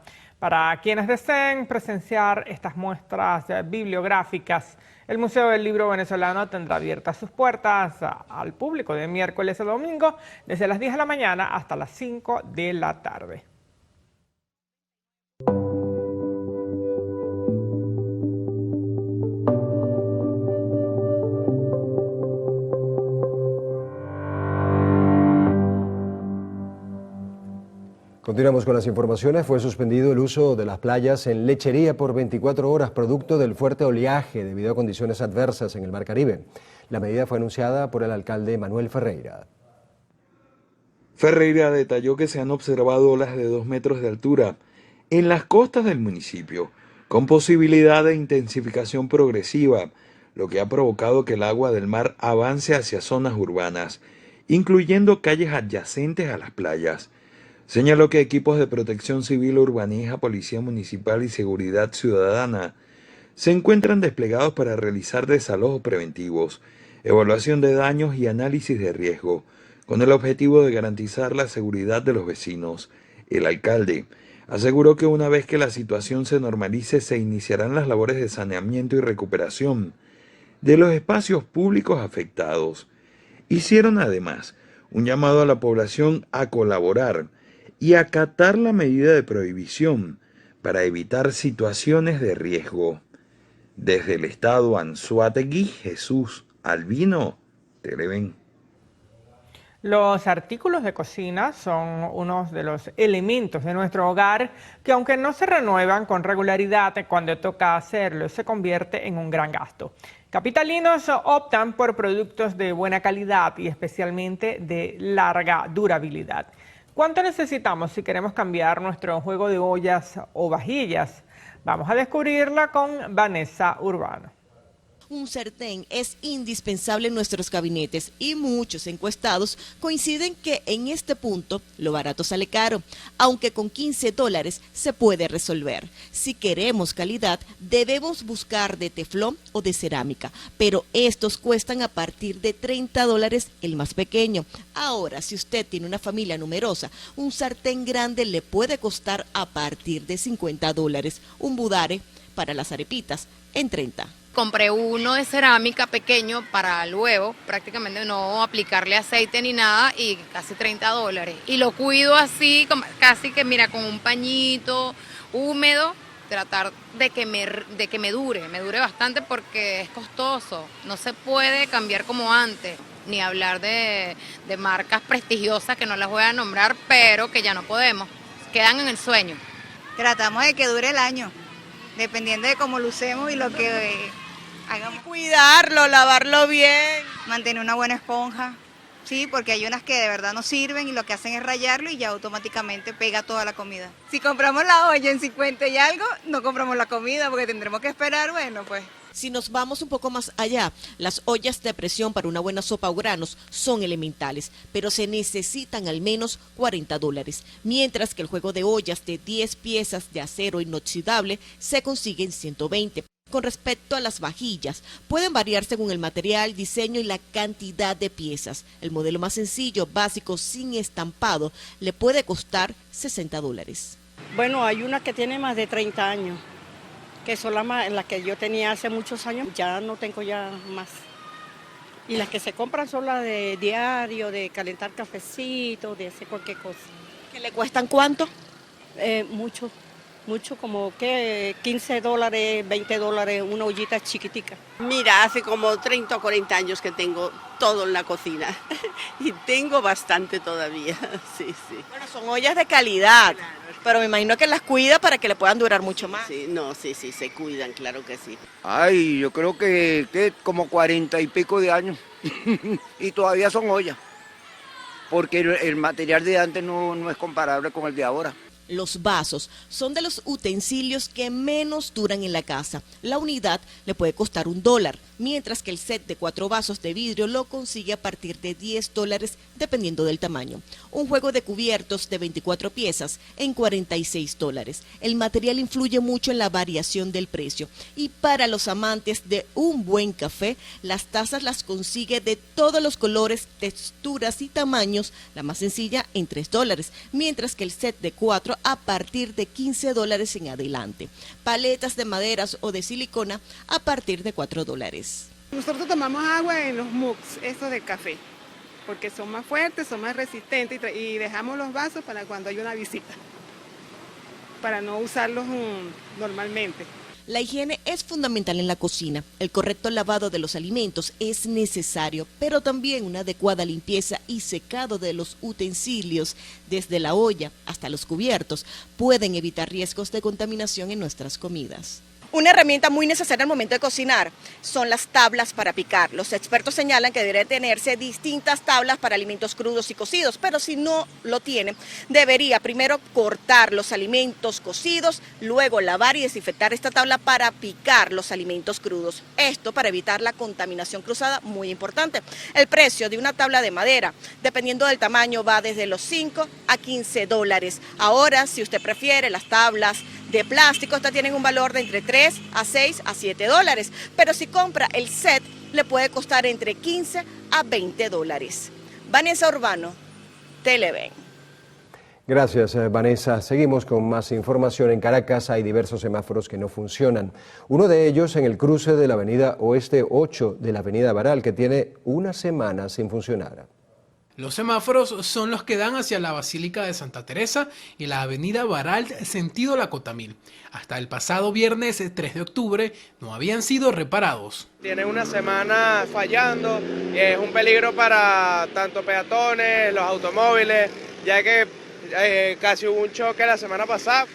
Para quienes deseen presenciar estas muestras bibliográficas, el Museo del Libro Venezolano tendrá abiertas sus puertas al público de miércoles a domingo desde las 10 de la mañana hasta las 5 de la tarde. Continuamos con las informaciones. Fue suspendido el uso de las playas en Lechería por 24 horas, producto del fuerte oleaje debido a condiciones adversas en el Mar Caribe. La medida fue anunciada por el alcalde Manuel Ferreira. Ferreira detalló que se han observado olas de 2 metros de altura en las costas del municipio, con posibilidad de intensificación progresiva, lo que ha provocado que el agua del mar avance hacia zonas urbanas, incluyendo calles adyacentes a las playas. Señaló que equipos de protección civil, urbanismo, policía municipal y seguridad ciudadana se encuentran desplegados para realizar desalojos preventivos, evaluación de daños y análisis de riesgo, con el objetivo de garantizar la seguridad de los vecinos. El alcalde aseguró que una vez que la situación se normalice, se iniciarán las labores de saneamiento y recuperación de los espacios públicos afectados. Hicieron además un llamado a la población a colaborar y acatar la medida de prohibición para evitar situaciones de riesgo. Desde el estado Anzoátegui, Jesús Albino, Televen. Los artículos de cocina son unos de los elementos de nuestro hogar que, aunque no se renuevan con regularidad, cuando toca hacerlo se convierte en un gran gasto. Capitalinos optan por productos de buena calidad y especialmente de larga durabilidad. ¿Cuánto necesitamos si queremos cambiar nuestro juego de ollas o vajillas? Vamos a descubrirla con Vanessa Urbano. Un sartén es indispensable en nuestros gabinetes y muchos encuestados coinciden que en este punto lo barato sale caro, aunque con $15 se puede resolver. Si queremos calidad, debemos buscar de teflón o de cerámica, pero estos cuestan a partir de $30 el más pequeño. Ahora, si usted tiene una familia numerosa, un sartén grande le puede costar a partir de $50. Un budare para las arepitas en $30. Compré uno de cerámica pequeño para luego prácticamente no aplicarle aceite ni nada y casi $30. Y lo cuido así, casi que mira, con un pañito húmedo, tratar de que me dure bastante porque es costoso. No se puede cambiar como antes, ni hablar de marcas prestigiosas que no las voy a nombrar, pero que ya no podemos, quedan en el sueño. Tratamos de que dure el año, dependiendo de cómo lo usemos y lo que hagamos. Cuidarlo, lavarlo bien. Mantener una buena esponja, sí, porque hay unas que de verdad no sirven y lo que hacen es rayarlo y ya automáticamente pega toda la comida. Si compramos la olla en 50 y algo, no compramos la comida porque tendremos que esperar, bueno, pues. Si nos vamos un poco más allá, las ollas de presión para una buena sopa o granos son elementales, pero se necesitan al menos $40, mientras que el juego de ollas de 10 piezas de acero inoxidable se consigue en $120. Con respecto a las vajillas, pueden variar según el material, diseño y la cantidad de piezas. El modelo más sencillo, básico, sin estampado, le puede costar $60. Bueno, hay una que tiene más de 30 años, que son las que yo tenía hace muchos años, ya no tengo ya más. Y las que se compran son las de diario, de calentar cafecito, de hacer cualquier cosa. ¿Que le cuestan cuánto? Mucho, como que $15, $20, una ollita chiquitica. Mira, hace como 30 o 40 años que tengo todo en la cocina y tengo bastante todavía, sí. Bueno, son ollas de calidad, claro, pero me imagino que las cuida para que le puedan durar mucho más. Sí, sí, se cuidan, claro que sí. Ay, yo creo que como 40 y pico de años y todavía son ollas, porque el material de antes no es comparable con el de ahora. Los vasos son de los utensilios que menos duran en la casa. La unidad le puede costar $1, mientras que el set de 4 vasos de vidrio lo consigue a partir de $10 dependiendo del tamaño. Un juego de cubiertos de 24 piezas en $46. El material influye mucho en la variación del precio. Y para los amantes de un buen café, las tazas las consigue de todos los colores, texturas y tamaños. La más sencilla en $3, mientras que el set de 4 litro a partir de $15 en adelante. Paletas de maderas o de silicona a partir de $4. Nosotros tomamos agua en los mugs, estos de café, porque son más fuertes, son más resistentes y dejamos los vasos para cuando hay una visita, para no usarlos normalmente. La higiene es fundamental en la cocina. El correcto lavado de los alimentos es necesario, pero también una adecuada limpieza y secado de los utensilios, desde la olla hasta los cubiertos, pueden evitar riesgos de contaminación en nuestras comidas. Una herramienta muy necesaria al momento de cocinar son las tablas para picar. Los expertos señalan que debería tenerse distintas tablas para alimentos crudos y cocidos, pero si no lo tiene, debería primero cortar los alimentos cocidos, luego lavar y desinfectar esta tabla para picar los alimentos crudos. Esto para evitar la contaminación cruzada, muy importante. El precio de una tabla de madera, dependiendo del tamaño, va desde los $5 a $15. Ahora, si usted prefiere, las tablas de plástico, estas tienen un valor de entre $3 a $6 a $7, pero si compra el set le puede costar entre $15 a $20. Vanessa Urbano, Televen. Gracias, Vanessa. Seguimos con más información. En Caracas hay diversos semáforos que no funcionan. Uno de ellos en el cruce de la avenida Oeste 8 de la avenida Baral, que tiene una semana sin funcionar. Los semáforos son los que dan hacia la Basílica de Santa Teresa y la avenida Baral sentido La Cotamil. Hasta el pasado viernes 3 de octubre no habían sido reparados. Tienen una semana fallando y es un peligro para tanto peatones, los automóviles, ya que casi hubo un choque la semana pasada,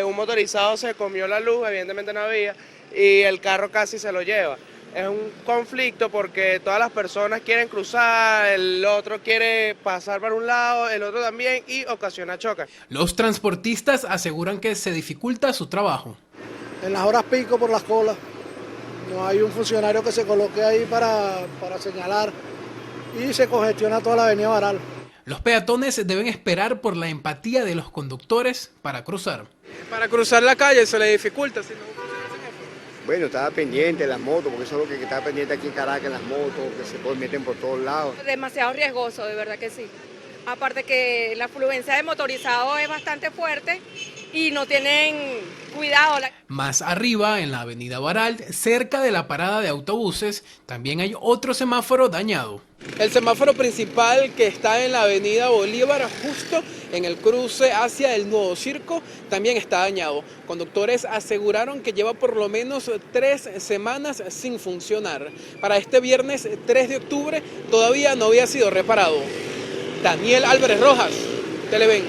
un motorizado se comió la luz, evidentemente no había, y el carro casi se lo lleva. Es un conflicto porque todas las personas quieren cruzar, el otro quiere pasar para un lado, el otro también, y ocasiona choques. Los transportistas aseguran que se dificulta su trabajo. En las horas pico por las colas, no hay un funcionario que se coloque ahí para señalar y se congestiona toda la avenida Baral. Los peatones deben esperar por la empatía de los conductores para cruzar. Para cruzar la calle se le dificulta, si no. Bueno, estaba pendiente las motos, porque eso es lo que estaba pendiente aquí en Caracas, las motos, que se meten por todos lados. Demasiado riesgoso, de verdad que sí. Aparte que la afluencia de motorizados es bastante fuerte y no tienen cuidado. Más arriba, en la avenida Baral, cerca de la parada de autobuses, también hay otro semáforo dañado. El semáforo principal que está en la avenida Bolívar, justo en el cruce hacia el Nuevo Circo, también está dañado. Conductores aseguraron que lleva por lo menos 3 semanas sin funcionar. Para este viernes 3 de octubre todavía no había sido reparado. Daniel Álvarez Rojas, Televen.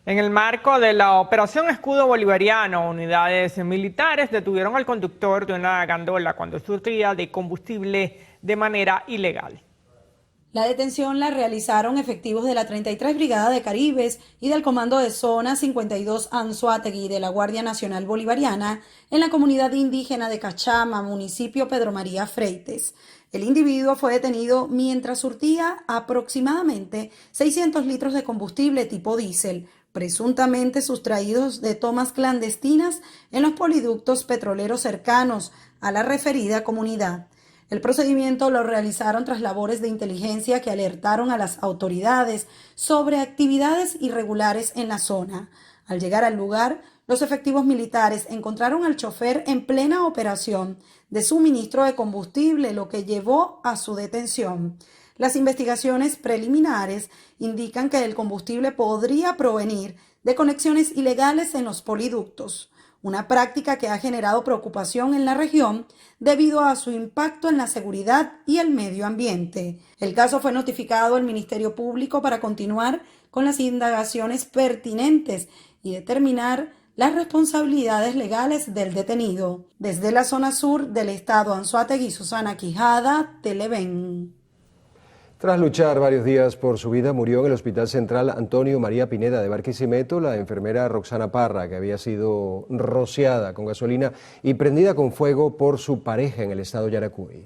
En el marco de la Operación Escudo Bolivariano, unidades militares detuvieron al conductor de una gandola cuando surtía de combustible de manera ilegal. La detención la realizaron efectivos de la 33 Brigada de Caribes y del Comando de Zona 52 Anzoátegui de la Guardia Nacional Bolivariana en la comunidad indígena de Cachama, municipio Pedro María Freites. El individuo fue detenido mientras surtía aproximadamente 600 litros de combustible tipo diésel, presuntamente sustraídos de tomas clandestinas en los poliductos petroleros cercanos a la referida comunidad. El procedimiento lo realizaron tras labores de inteligencia que alertaron a las autoridades sobre actividades irregulares en la zona. Al llegar al lugar, los efectivos militares encontraron al chofer en plena operación de suministro de combustible, lo que llevó a su detención. Las investigaciones preliminares indican que el combustible podría provenir de conexiones ilegales en los poliductos, una práctica que ha generado preocupación en la región debido a su impacto en la seguridad y el medio ambiente. El caso fue notificado al Ministerio Público para continuar con las indagaciones pertinentes y determinar las responsabilidades legales del detenido. Desde la zona sur del estado Anzoátegui, Susana Quijada, Televen. Tras luchar varios días por su vida, murió en el Hospital Central Antonio María Pineda de Barquisimeto la enfermera Roxana Parra, que había sido rociada con gasolina y prendida con fuego por su pareja en el estado Yaracuy.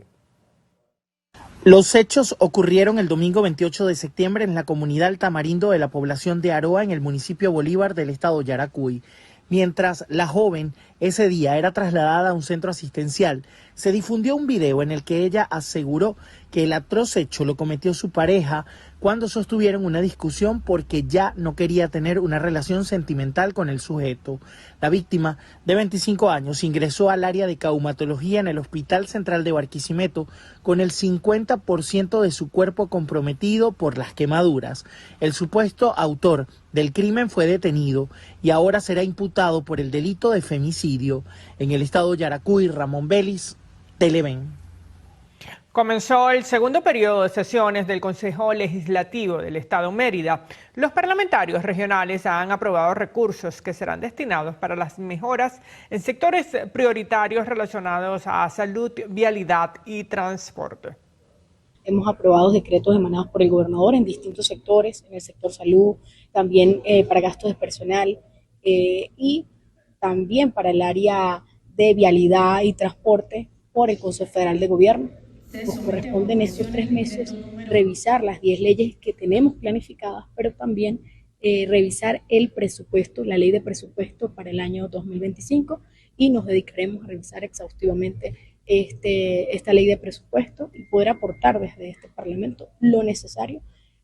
Los hechos ocurrieron el domingo 28 de septiembre en la comunidad El Tamarindo de la población de Aroa, en el municipio Bolívar del estado Yaracuy. Mientras la joven ese día era trasladada a un centro asistencial, se difundió un video en el que ella aseguró que el atroz hecho lo cometió su pareja cuando sostuvieron una discusión porque ya no quería tener una relación sentimental con el sujeto. La víctima, de 25 años, ingresó al área de traumatología en el Hospital Central de Barquisimeto con el 50% de su cuerpo comprometido por las quemaduras. El supuesto autor del crimen fue detenido y ahora será imputado por el delito de femicidio. En el estado Yaracuy, Ramón Vélez, Televen. Comenzó el segundo periodo de sesiones del Consejo Legislativo del Estado Mérida. Los parlamentarios regionales han aprobado recursos que serán destinados para las mejoras en sectores prioritarios relacionados a salud, vialidad y transporte. Hemos aprobado decretos emanados por el gobernador en distintos sectores, en el sector salud, también para gastos de personal y también para el área de vialidad y transporte por el Consejo Federal de Gobierno. Nos corresponde en estos 3 meses revisar las 10 leyes que tenemos planificadas, pero también revisar el presupuesto, la ley de presupuesto para el año 2025 y nos dedicaremos a revisar exhaustivamente esta ley de presupuesto y poder aportar desde este Parlamento lo necesario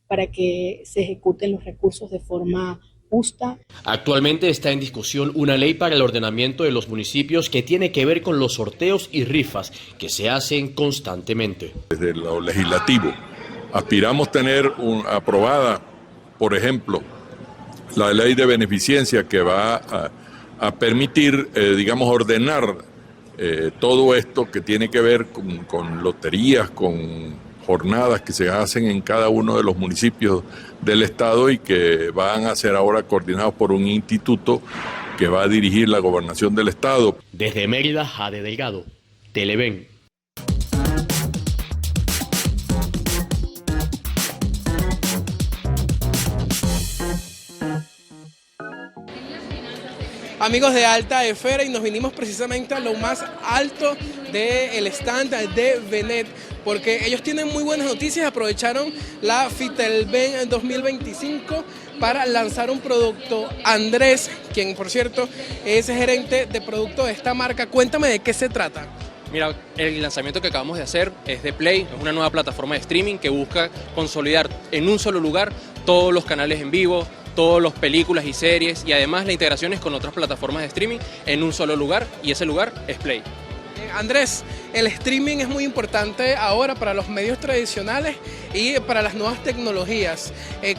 para que se ejecuten los recursos de forma justa. Actualmente está en discusión una ley para el ordenamiento de los municipios que tiene que ver con los sorteos y rifas que se hacen constantemente. Desde lo legislativo aspiramos tener aprobada, por ejemplo, la ley de beneficencia que va a permitir, ordenar todo esto que tiene que ver con loterías, con jornadas que se hacen en cada uno de los municipios del estado y que van a ser ahora coordinados por un instituto que va a dirigir la gobernación del estado. Desde Mérida, Jade Delgado, Televen. Amigos de Alta Esfera, y nos vinimos precisamente a lo más alto del stand de Benet, porque ellos tienen muy buenas noticias. Aprovecharon la Fitelben 2025 para lanzar un producto. Andrés, quien por cierto es gerente de producto de esta marca, cuéntame de qué se trata. Mira, el lanzamiento que acabamos de hacer es de Play, es una nueva plataforma de streaming que busca consolidar en un solo lugar todos los canales en vivo, todas las películas y series, y además la integración es con otras plataformas de streaming en un solo lugar, y ese lugar es Play. Andrés, el streaming es muy importante ahora para los medios tradicionales y para las nuevas tecnologías.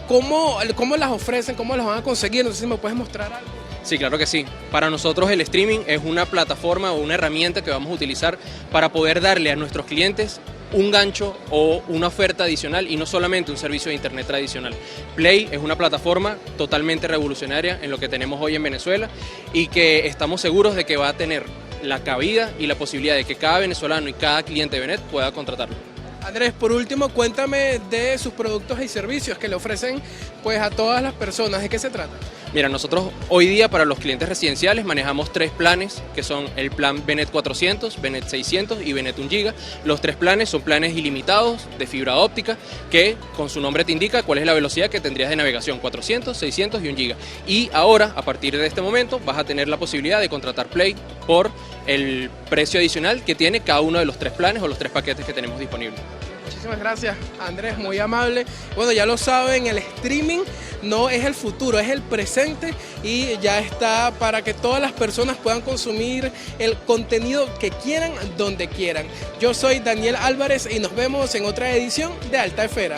¿Cómo las ofrecen? ¿Cómo las van a conseguir? No sé si me puedes mostrar algo. Sí, claro que sí. Para nosotros el streaming es una plataforma o una herramienta que vamos a utilizar para poder darle a nuestros clientes un gancho o una oferta adicional y no solamente un servicio de internet tradicional. Play es una plataforma totalmente revolucionaria en lo que tenemos hoy en Venezuela y que estamos seguros de que va a tener la cabida y la posibilidad de que cada venezolano y cada cliente de Benet pueda contratarlo. Andrés, por último, cuéntame de sus productos y servicios que le ofrecen pues a todas las personas. ¿De qué se trata? Mira, nosotros hoy día para los clientes residenciales manejamos 3 planes, que son el plan Benet 400, Benet 600 y Benet 1 GB. Los 3 planes son planes ilimitados de fibra óptica que con su nombre te indica cuál es la velocidad que tendrías de navegación, 400, 600 y 1 GB. Y ahora, a partir de este momento, vas a tener la posibilidad de contratar Play por el precio adicional que tiene cada uno de los 3 planes o los 3 paquetes que tenemos disponibles. Muchísimas gracias, Andrés, muy amable. Bueno, ya lo saben, el streaming no es el futuro, es el presente y ya está para que todas las personas puedan consumir el contenido que quieran, donde quieran. Yo soy Daniel Álvarez y nos vemos en otra edición de Alta Esfera.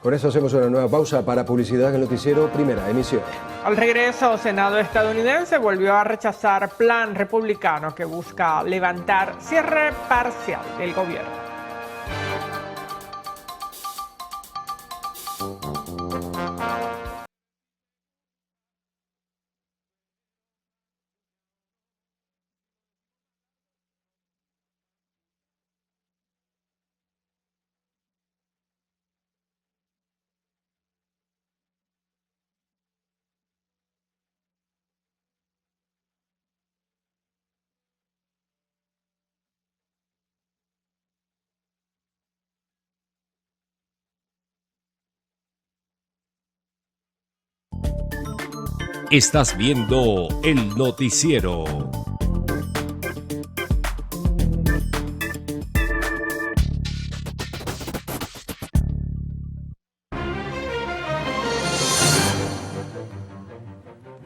Con eso hacemos una nueva pausa para publicidad en el noticiero Primera Emisión. Al regreso, Senado estadounidense volvió a rechazar plan republicano que busca levantar cierre parcial del gobierno. Estás viendo el noticiero.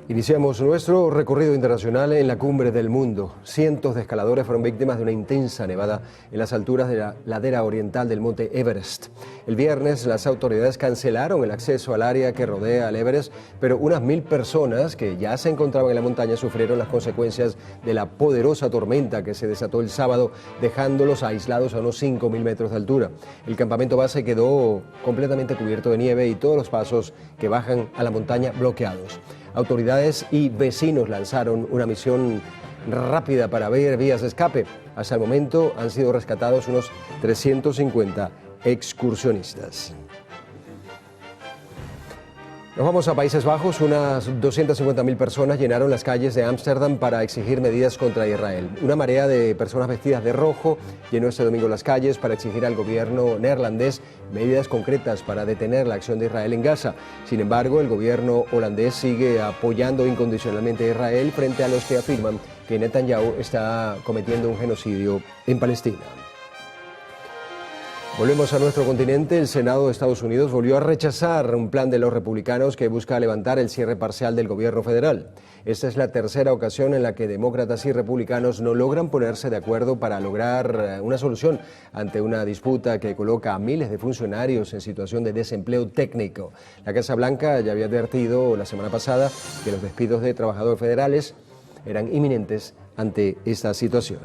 Iniciamos nuestro recorrido internacional en la cumbre del mundo. Cientos de escaladores fueron víctimas de una intensa nevada en las alturas de la ladera oriental del monte Everest. El viernes las autoridades cancelaron el acceso al área que rodea al Everest, pero unas 1000 personas que ya se encontraban en la montaña sufrieron las consecuencias de la poderosa tormenta que se desató el sábado, dejándolos aislados a unos 5000 metros de altura. El campamento base quedó completamente cubierto de nieve y todos los pasos que bajan a la montaña bloqueados. Autoridades y vecinos lanzaron una misión rápida para ver vías de escape. Hasta el momento han sido rescatados unos 350 excursionistas. Nos vamos a Países Bajos. Unas 250.000 personas llenaron las calles de Ámsterdam para exigir medidas contra Israel. Una marea de personas vestidas de rojo llenó este domingo las calles para exigir al gobierno neerlandés medidas concretas para detener la acción de Israel en Gaza. Sin embargo, el gobierno holandés sigue apoyando incondicionalmente a Israel frente a los que afirman que Netanyahu está cometiendo un genocidio en Palestina. Volvemos a nuestro continente. El Senado de Estados Unidos volvió a rechazar un plan de los republicanos que busca levantar el cierre parcial del gobierno federal. Esta es la tercera ocasión en la que demócratas y republicanos no logran ponerse de acuerdo para lograr una solución ante una disputa que coloca a miles de funcionarios en situación de desempleo técnico. La Casa Blanca ya había advertido la semana pasada que los despidos de trabajadores federales eran inminentes ante esta situación.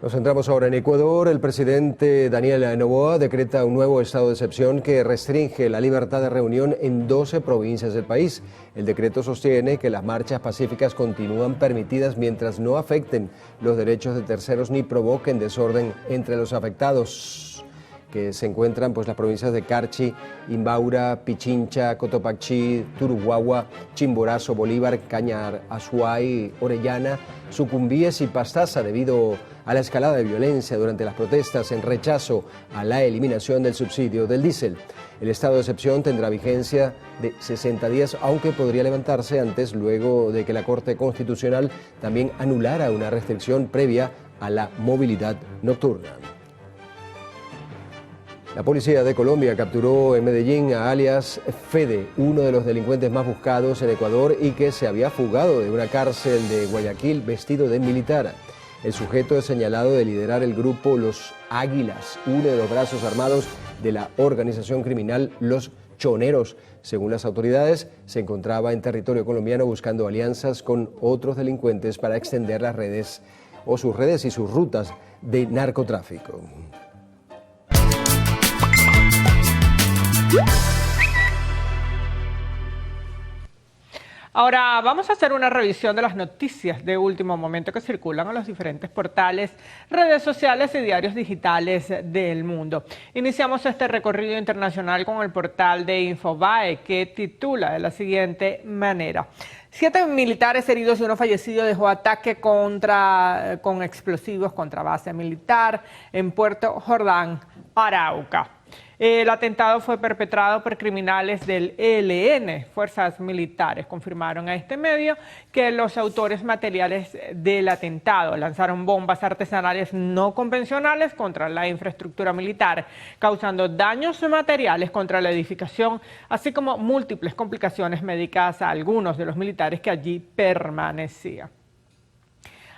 Nos centramos ahora en Ecuador. El presidente Daniel Noboa decreta un nuevo estado de excepción que restringe la libertad de reunión en 12 provincias del país. El decreto sostiene que las marchas pacíficas continúan permitidas mientras no afecten los derechos de terceros ni provoquen desorden entre los afectados, que se encuentran las provincias de Carchi, Imbaura, Pichincha, Cotopaxi, Turuguagua, Chimborazo, Bolívar, Cañar, Azuay, Orellana, Sucumbíes y Pastaza, debido a la escalada de violencia durante las protestas en rechazo a la eliminación del subsidio del diésel. El estado de excepción tendrá vigencia de 60 días, aunque podría levantarse antes, luego de que la Corte Constitucional también anulara una restricción previa a la movilidad nocturna. La policía de Colombia capturó en Medellín a alias Fede, uno de los delincuentes más buscados en Ecuador y que se había fugado de una cárcel de Guayaquil vestido de militar. El sujeto es señalado de liderar el grupo Los Águilas, uno de los brazos armados de la organización criminal Los Choneros. Según las autoridades, se encontraba en territorio colombiano buscando alianzas con otros delincuentes para extender las redes o sus redes y sus rutas de narcotráfico. Ahora vamos a hacer una revisión de las noticias de último momento que circulan en los diferentes portales, redes sociales y diarios digitales del mundo. Iniciamos este recorrido internacional con el portal de Infobae, que titula de la siguiente manera: 7 militares heridos y 1 fallecido dejó ataque con explosivos contra base militar en Puerto Jordán, Arauca. El atentado fue perpetrado por criminales del ELN, fuerzas militares. Confirmaron a este medio que los autores materiales del atentado lanzaron bombas artesanales no convencionales contra la infraestructura militar, causando daños materiales contra la edificación, así como múltiples complicaciones médicas a algunos de los militares que allí permanecían.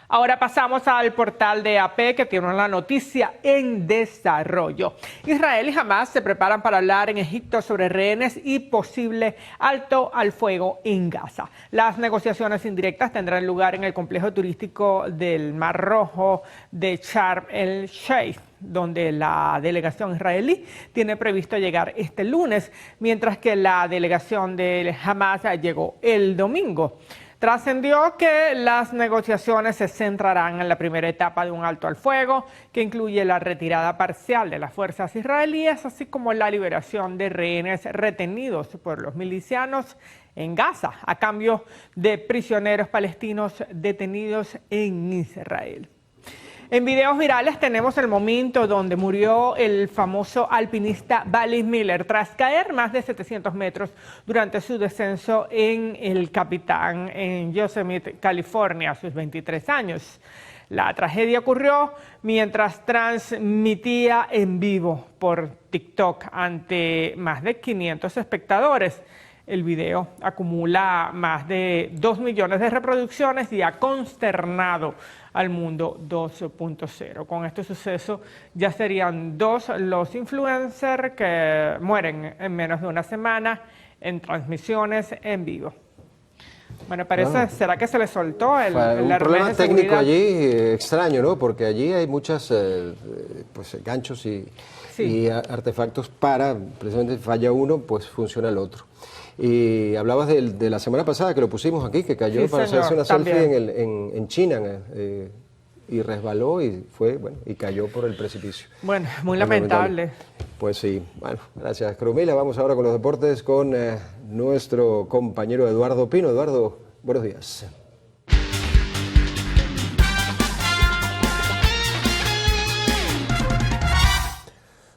Ahora pasamos al portal de AP, que tiene una noticia en desarrollo. Israel y Hamas se preparan para hablar en Egipto sobre rehenes y posible alto al fuego en Gaza. Las negociaciones indirectas tendrán lugar en el complejo turístico del Mar Rojo de Sharm el Sheikh, donde la delegación israelí tiene previsto llegar este lunes, mientras que la delegación de Hamas llegó el domingo. Trascendió que las negociaciones se centrarán en la primera etapa de un alto al fuego, que incluye la retirada parcial de las fuerzas israelíes, así como la liberación de rehenes retenidos por los milicianos en Gaza, a cambio de prisioneros palestinos detenidos en Israel. En videos virales tenemos el momento donde murió el famoso alpinista Bailey Miller tras caer más de 700 metros durante su descenso en el Capitán en Yosemite, California, a sus 23 años. La tragedia ocurrió mientras transmitía en vivo por TikTok ante más de 500 espectadores. El video acumula más de 2 millones de reproducciones y ha consternado al mundo 2.0. Con este suceso ya serían 2 los influencers que mueren en menos de una semana en transmisiones en vivo. Bueno, parece, ¿será que se le soltó el problema de técnico seguridad? allí extraño, ¿no? Porque allí hay muchas pues, ganchos y artefactos para, precisamente falla uno, pues funciona el otro. Y hablabas de la semana pasada que lo pusimos aquí, que cayó para hacerse una selfie en China y resbaló y cayó por el precipicio. Bueno, muy lamentable. Pues sí, bueno, gracias Crumila. Vamos ahora con los deportes con nuestro compañero Eduardo Pino. Eduardo, buenos días.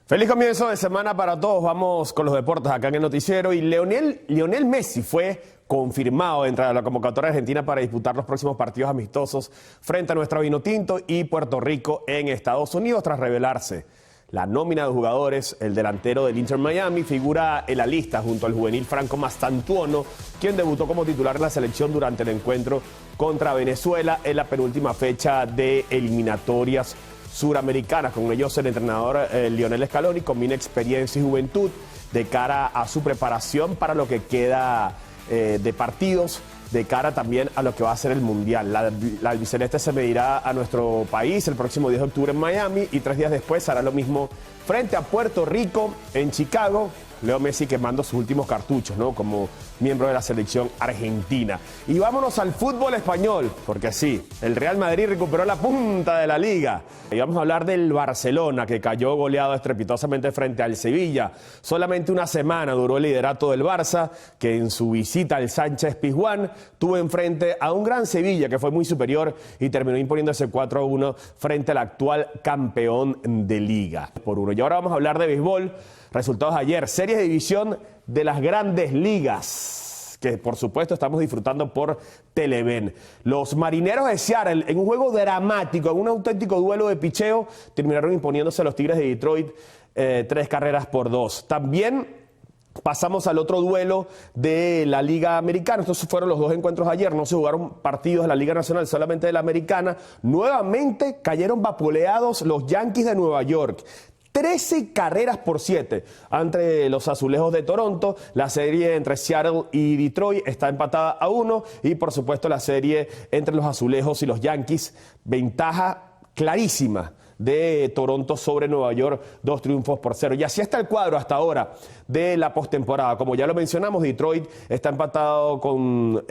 Feliz comienzo de semana para todos. Vamos con los deportes acá en el noticiero. Y Lionel Messi fue confirmado dentro de la convocatoria argentina para disputar los próximos partidos amistosos frente a nuestra Vinotinto y Puerto Rico en Estados Unidos tras revelarse la nómina de jugadores. El delantero del Inter Miami figura en la lista junto al juvenil Franco Mastantuono, quien debutó como titular en la selección durante el encuentro contra Venezuela en la penúltima fecha de eliminatorias suramericanas. Con ellos el entrenador Lionel Scaloni combina experiencia y juventud de cara a su preparación para lo que queda de partidos, de cara también a lo que va a ser el Mundial. La albiceleste se medirá a nuestro país el próximo 10 de octubre en Miami y 3 días después hará lo mismo frente a Puerto Rico en Chicago. Leo Messi quemando sus últimos cartuchos, ¿no? Como miembro de la selección argentina. Y vámonos al fútbol español, porque sí, el Real Madrid recuperó la punta de la liga. Y vamos a hablar del Barcelona, que cayó goleado estrepitosamente frente al Sevilla. Solamente una semana duró el liderato del Barça, que en su visita al Sánchez-Pizjuán tuvo enfrente a un gran Sevilla que fue muy superior y terminó imponiéndose 4-1 frente al actual campeón de liga. Y ahora vamos a hablar de béisbol. Resultados ayer, series de división de las grandes ligas, que por supuesto estamos disfrutando por Televen. Los Marineros de Seattle, en un juego dramático, en un auténtico duelo de picheo, terminaron imponiéndose a los Tigres de Detroit 3-2. También pasamos al otro duelo de la Liga Americana. Estos fueron los 2 encuentros ayer. No se jugaron partidos de la Liga Nacional, solamente de la Americana. Nuevamente cayeron vapuleados los Yankees de Nueva York. 13 carreras por 7 ante los Azulejos de Toronto. La serie entre Seattle y Detroit está empatada a 1 y por supuesto la serie entre los Azulejos y los Yankees, ventaja clarísima de Toronto sobre Nueva York, 2-0. Y así está el cuadro hasta ahora de la postemporada. Como ya lo mencionamos, Detroit está empatado con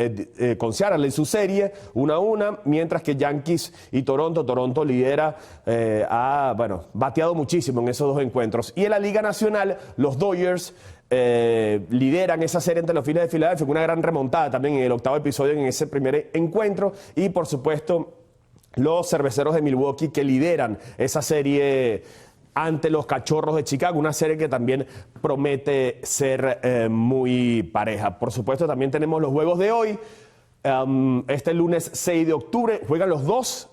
Seattle en su serie 1-1, mientras que Yankees y Toronto lidera, ha bateado muchísimo en esos 2 encuentros. Y en la Liga Nacional, los Dodgers lideran esa serie entre los Phillies de Filadelfia, con una gran remontada también en el 8º episodio en ese primer encuentro. Y por supuesto los Cerveceros de Milwaukee, que lideran esa serie ante los Cachorros de Chicago, una serie que también promete ser muy pareja. Por supuesto, también tenemos los juegos de hoy. Este lunes 6 de octubre juegan los dos.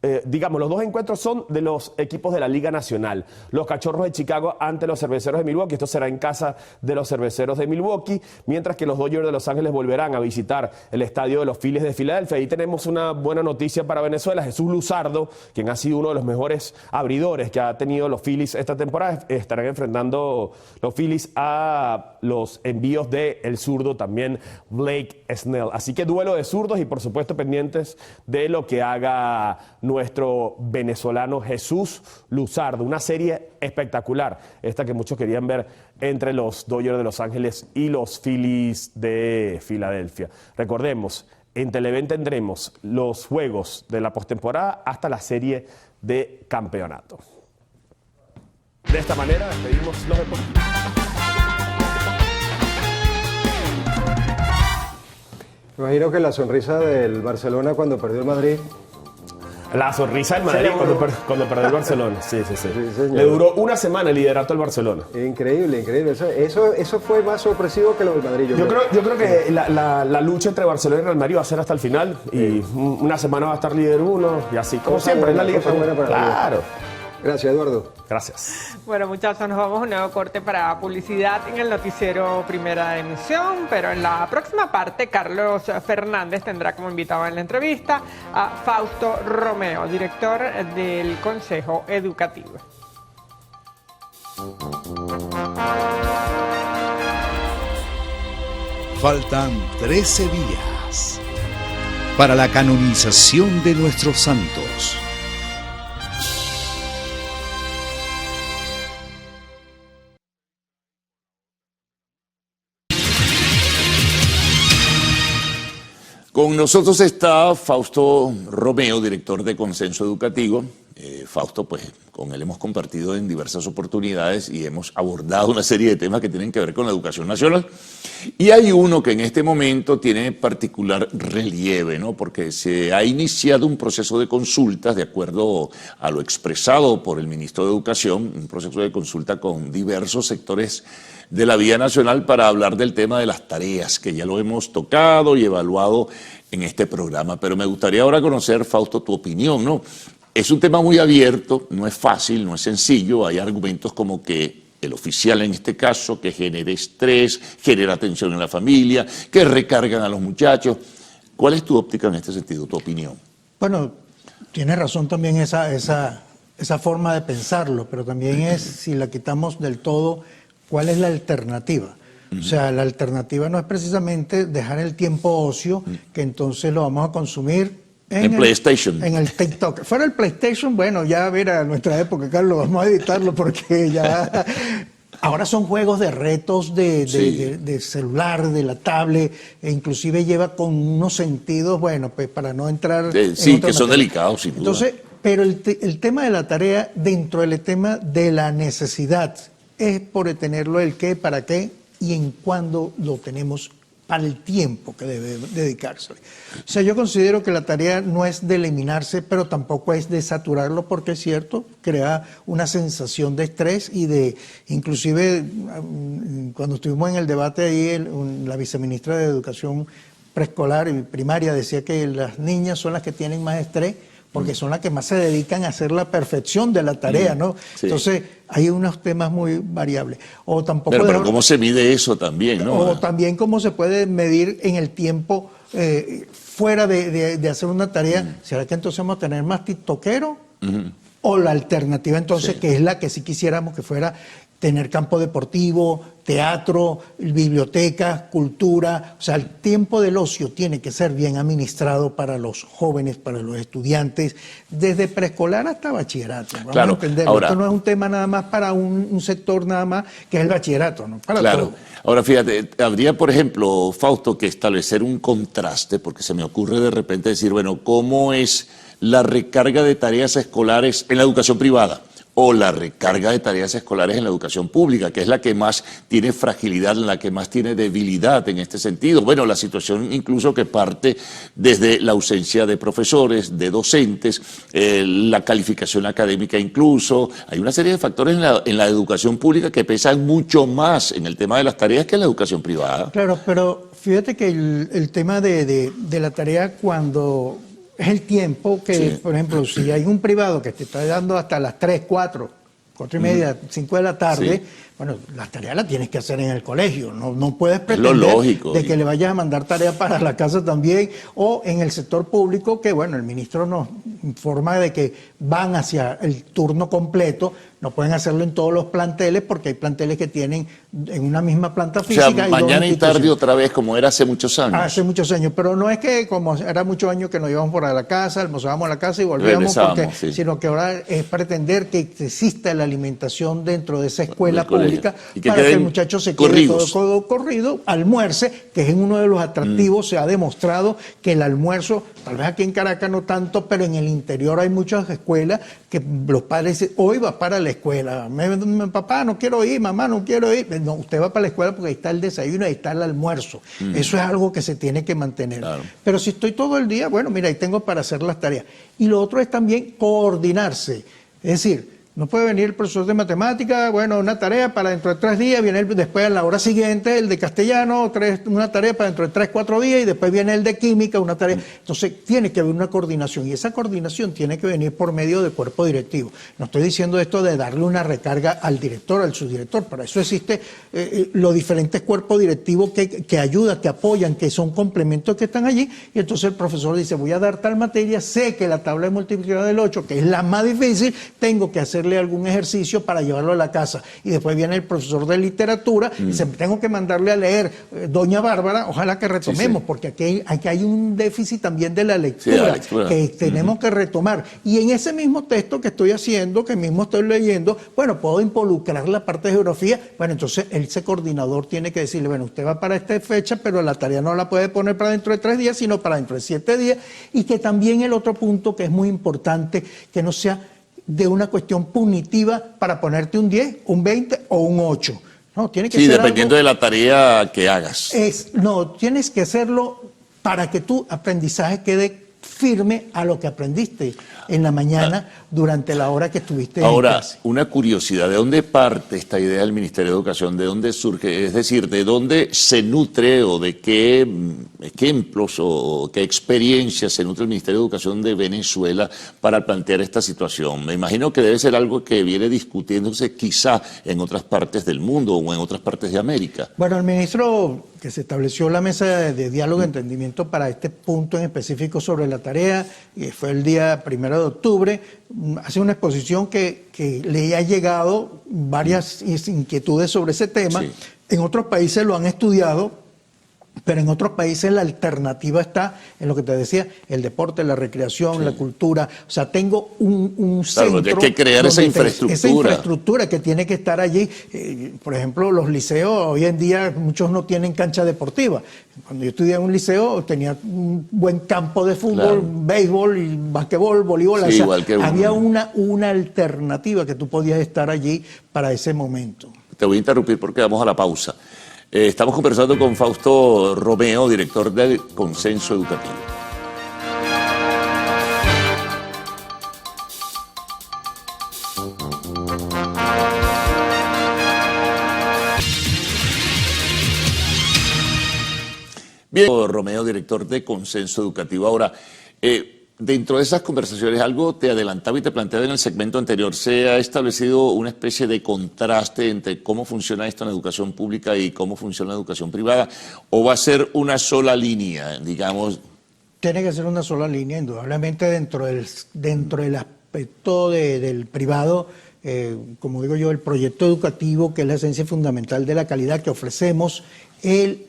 Los 2 encuentros son de los equipos de la Liga Nacional. Los Cachorros de Chicago ante los Cerveceros de Milwaukee. Esto será en casa de los Cerveceros de Milwaukee, mientras que los Dodgers de Los Ángeles volverán a visitar el estadio de los Phillies de Filadelfia. Ahí tenemos una buena noticia para Venezuela. Jesús Luzardo, quien ha sido uno de los mejores abridores que ha tenido los Phillies esta temporada, estarán enfrentando los Phillies a los envíos del zurdo también Blake Snell. Así que duelo de zurdos y por supuesto pendientes de lo que haga nuestro venezolano Jesús Luzardo. Una serie espectacular, esta que muchos querían ver entre los Dodgers de Los Ángeles y los Phillies de Filadelfia. Recordemos, en Televen tendremos los juegos de la postemporada hasta la serie de campeonato. De esta manera despedimos los deportes. Me imagino que la sonrisa del Barcelona cuando perdió el Madrid La sonrisa del Madrid cuando perdió el Barcelona. Sí. señor. Le duró una semana el liderato al Barcelona. Increíble. Eso fue más sorpresivo que lo del Madrid. Yo creo que la lucha entre Barcelona y Real Madrid va a ser hasta el final. Y una semana va a estar líder uno y así como siempre en la Liga. Claro. Gracias, Eduardo. Gracias. Bueno, muchachos, nos vamos a un nuevo corte para publicidad en el noticiero Primera Emisión, pero en la próxima parte Carlos Fernández tendrá como invitado en la entrevista a Fausto Romeo, director del Consejo Educativo. Faltan 13 días para la canonización de nuestros santos. Con nosotros está Fausto Romeo, director de Consenso Educativo. Fausto, pues con él hemos compartido en diversas oportunidades y hemos abordado una serie de temas que tienen que ver con la educación nacional. Y hay uno que en este momento tiene particular relieve, ¿no? Porque se ha iniciado un proceso de consultas, de acuerdo a lo expresado por el ministro de Educación, un proceso de consulta con diversos sectores de la vida nacional para hablar del tema de las tareas, que ya lo hemos tocado y evaluado en este programa. Pero me gustaría ahora conocer, Fausto, tu opinión, ¿no? Es un tema muy abierto, no es fácil, no es sencillo, hay argumentos como que el oficial en este caso, que genera estrés, genera tensión en la familia, que recargan a los muchachos. ¿Cuál es tu óptica en este sentido, tu opinión? Bueno, tienes razón también esa forma de pensarlo, pero también es, si la quitamos del todo, ¿cuál es la alternativa? O sea, la alternativa no es precisamente dejar el tiempo ocio, que entonces lo vamos a consumir en PlayStation. En el TikTok. Fuera el PlayStation, bueno, ya mira, nuestra época, Carlos, vamos a editarlo porque ya... Ahora son juegos de retos de celular, de la tablet, e inclusive lleva con unos sentidos, bueno, pues para no entrar... Sí, que son delicados, sin duda. Entonces, pero el tema de la tarea, dentro del tema de la necesidad, es por tenerlo el qué, para qué y en cuándo lo tenemos para el tiempo que debe dedicarse. O sea, yo considero que la tarea no es de eliminarse, pero tampoco es de saturarlo, porque es cierto, crea una sensación de estrés y de, inclusive, cuando estuvimos en el debate ahí, la viceministra de Educación Preescolar y Primaria decía que las niñas son las que tienen más estrés, porque son las que más se dedican a hacer la perfección de la tarea, ¿no? Sí. Entonces, hay unos temas muy variables. O tampoco pero ¿cómo se mide eso también, no? O también cómo se puede medir en el tiempo fuera de hacer una tarea. ¿Será que entonces vamos a tener más tiktokeros? O la alternativa entonces, que es la que sí quisiéramos que fuera tener campo deportivo, teatro, bibliotecas, cultura. O sea, el tiempo del ocio tiene que ser bien administrado para los jóvenes, para los estudiantes, desde preescolar hasta bachillerato. Vamos a entenderlo. Ahora, esto no es un tema nada más para un sector nada más, que es el bachillerato, ¿no? Para todo. Ahora fíjate, habría, por ejemplo, Fausto, que establecer un contraste, porque se me ocurre de repente decir, bueno, ¿cómo es la recarga de tareas escolares en la educación privada? O la recarga de tareas escolares en la educación pública, que es la que más tiene fragilidad, la que más tiene debilidad en este sentido. Bueno, la situación incluso que parte desde la ausencia de profesores, de docentes, la calificación académica incluso. Hay una serie de factores en la educación pública que pesan mucho más en el tema de las tareas que en la educación privada. Claro, pero fíjate que el tema de la tarea cuando... es el tiempo que, por ejemplo, si hay un privado que te está dando hasta las 3, 4 y media, 5 de la tarde, bueno, las tareas las tienes que hacer en el colegio, no puedes pretender de que le vayas a mandar tareas para la casa también, o en el sector público, que bueno, el ministro nos informa de que van hacia el turno completo, no pueden hacerlo en todos los planteles, porque hay planteles que tienen en una misma planta física. O sea, mañana y tarde otra vez, como era hace muchos años. Hace muchos años, pero no es que como era muchos años que nos íbamos por la casa, almorzábamos a la casa y volvíamos, sino que ahora es pretender que exista la alimentación dentro de esa escuela pública para que el muchacho se quede todo corrido, almuerce, que es uno de los atractivos. Se ha demostrado que el almuerzo, tal vez aquí en Caracas no tanto, pero en el interior hay muchas escuelas escuela, que los padres dicen, hoy va para la escuela, papá no quiero ir, mamá no quiero ir, no, usted va para la escuela porque ahí está el desayuno, ahí está el almuerzo, eso es algo que se tiene que mantener. Claro. Pero si estoy todo el día, bueno, mira, ahí tengo para hacer las tareas. Y lo otro es también coordinarse, es decir, no puede venir el profesor de matemática, bueno, una tarea para dentro de 3 días, viene después a la hora siguiente el de castellano, una tarea para dentro de 3, 4 días, y después viene el de química, una tarea. Entonces tiene que haber una coordinación, y esa coordinación tiene que venir por medio de cuerpo directivo. No estoy diciendo esto de darle una recarga al director, al subdirector, para eso existe los diferentes cuerpos directivos que ayudan, que apoyan, que son complementos que están allí, y entonces el profesor dice, voy a dar tal materia, sé que la tabla de multiplicación del 8, que es la más difícil, tengo que hacerle algún ejercicio para llevarlo a la casa. Y después viene el profesor de literatura y dice, tengo que mandarle a leer Doña Bárbara, ojalá que retomemos, porque aquí hay un déficit también de la lectura, que tenemos que retomar. Y en ese mismo texto que estoy haciendo, que mismo estoy leyendo, bueno, puedo involucrar la parte de geografía, bueno, entonces ese coordinador tiene que decirle, bueno, usted va para esta fecha, pero la tarea no la puede poner para dentro de 3 días, sino para dentro de 7 días, y que también el otro punto que es muy importante, que no sea de una cuestión punitiva para ponerte un 10, un 20 o un 8. No, tiene que ser dependiendo de la tarea que hagas. No, tienes que hacerlo para que tu aprendizaje quede firme a lo que aprendiste en la mañana durante la hora que estuviste en clase. Ahora, una curiosidad, ¿de dónde parte esta idea del Ministerio de Educación? ¿De dónde surge? Es decir, ¿de dónde se nutre o de qué ejemplos o qué experiencias se nutre el Ministerio de Educación de Venezuela para plantear esta situación? Me imagino que debe ser algo que viene discutiéndose quizá en otras partes del mundo o en otras partes de América. Bueno, el ministro que se estableció la mesa de diálogo de entendimiento para este punto en específico sobre la tarea, y fue el día 1 de octubre, hace una exposición que le ha llegado varias inquietudes sobre ese tema. Sí. En otros países lo han estudiado, pero en otros países la alternativa está en lo que te decía, el deporte, la recreación, la cultura. O sea, tengo un centro. Claro, hay que crear esa infraestructura. Esa infraestructura que tiene que estar allí. Por ejemplo, los liceos, hoy en día muchos no tienen cancha deportiva. Cuando yo estudié en un liceo tenía un buen campo de fútbol, béisbol, y basquetbol, voleibol. Sí, o sea, había una alternativa que tú podías estar allí para ese momento. Te voy a interrumpir porque vamos a la pausa. Estamos conversando con Fausto Romeo, director del Consenso Educativo. Bien, Romeo, director de Consenso Educativo. Ahora, dentro de esas conversaciones, algo te adelantaba y te planteaba en el segmento anterior, ¿se ha establecido una especie de contraste entre cómo funciona esto en educación pública y cómo funciona la educación privada? ¿O va a ser una sola línea, digamos? Tiene que ser una sola línea, indudablemente dentro del aspecto del privado, como digo yo, el proyecto educativo, que es la esencia fundamental de la calidad que ofrecemos, el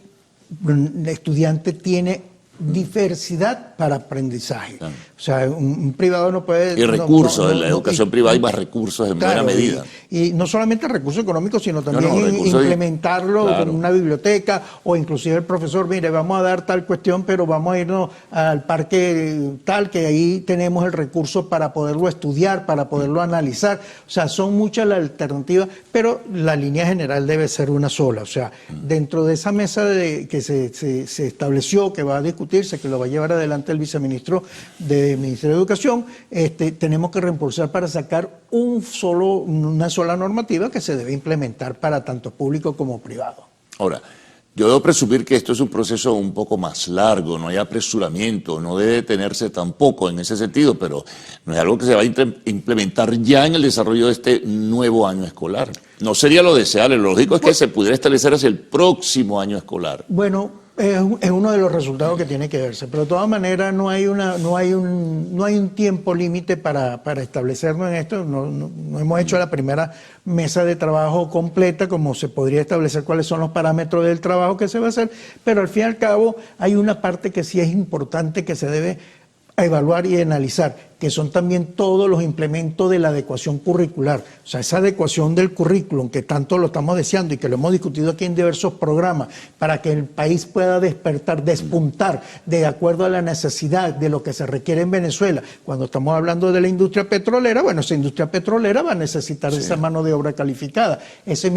estudiante tiene diversidad para aprendizaje. Claro. O sea, un privado no puede... Y recursos, en la educación privada hay más recursos en buena medida. Y no solamente recursos económicos, sino también implementarlo con una biblioteca, o inclusive el profesor, mire, vamos a dar tal cuestión, pero vamos a irnos al parque tal, que ahí tenemos el recurso para poderlo estudiar, para poderlo analizar. O sea, son muchas las alternativas, pero la línea general debe ser una sola. O sea, dentro de esa mesa que se estableció, que va a discutirse, que lo va a llevar adelante el viceministro del Ministerio de Educación, tenemos que reimpulsar para sacar una sola normativa que se debe implementar para tanto público como privado. Ahora, yo debo presumir que esto es un proceso un poco más largo, no hay apresuramiento, no debe detenerse tampoco en ese sentido, pero no es algo que se va a implementar ya en el desarrollo de este nuevo año escolar. No sería lo deseable, lo lógico es que se pudiera establecer hacia el próximo año escolar. Bueno, es uno de los resultados que tiene que verse, pero de todas maneras no hay un tiempo límite para establecernos en esto. No hemos hecho la primera mesa de trabajo completa, como se podría establecer cuáles son los parámetros del trabajo que se va a hacer, pero al fin y al cabo hay una parte que sí es importante, que se debe evaluar y analizar, que son también todos los implementos de la adecuación curricular. O sea, esa adecuación del currículum que tanto lo estamos deseando y que lo hemos discutido aquí en diversos programas, para que el país pueda despertar, despuntar de acuerdo a la necesidad de lo que se requiere en Venezuela. Cuando estamos hablando de la industria petrolera, bueno, esa industria petrolera va a necesitar esa mano de obra calificada. En ese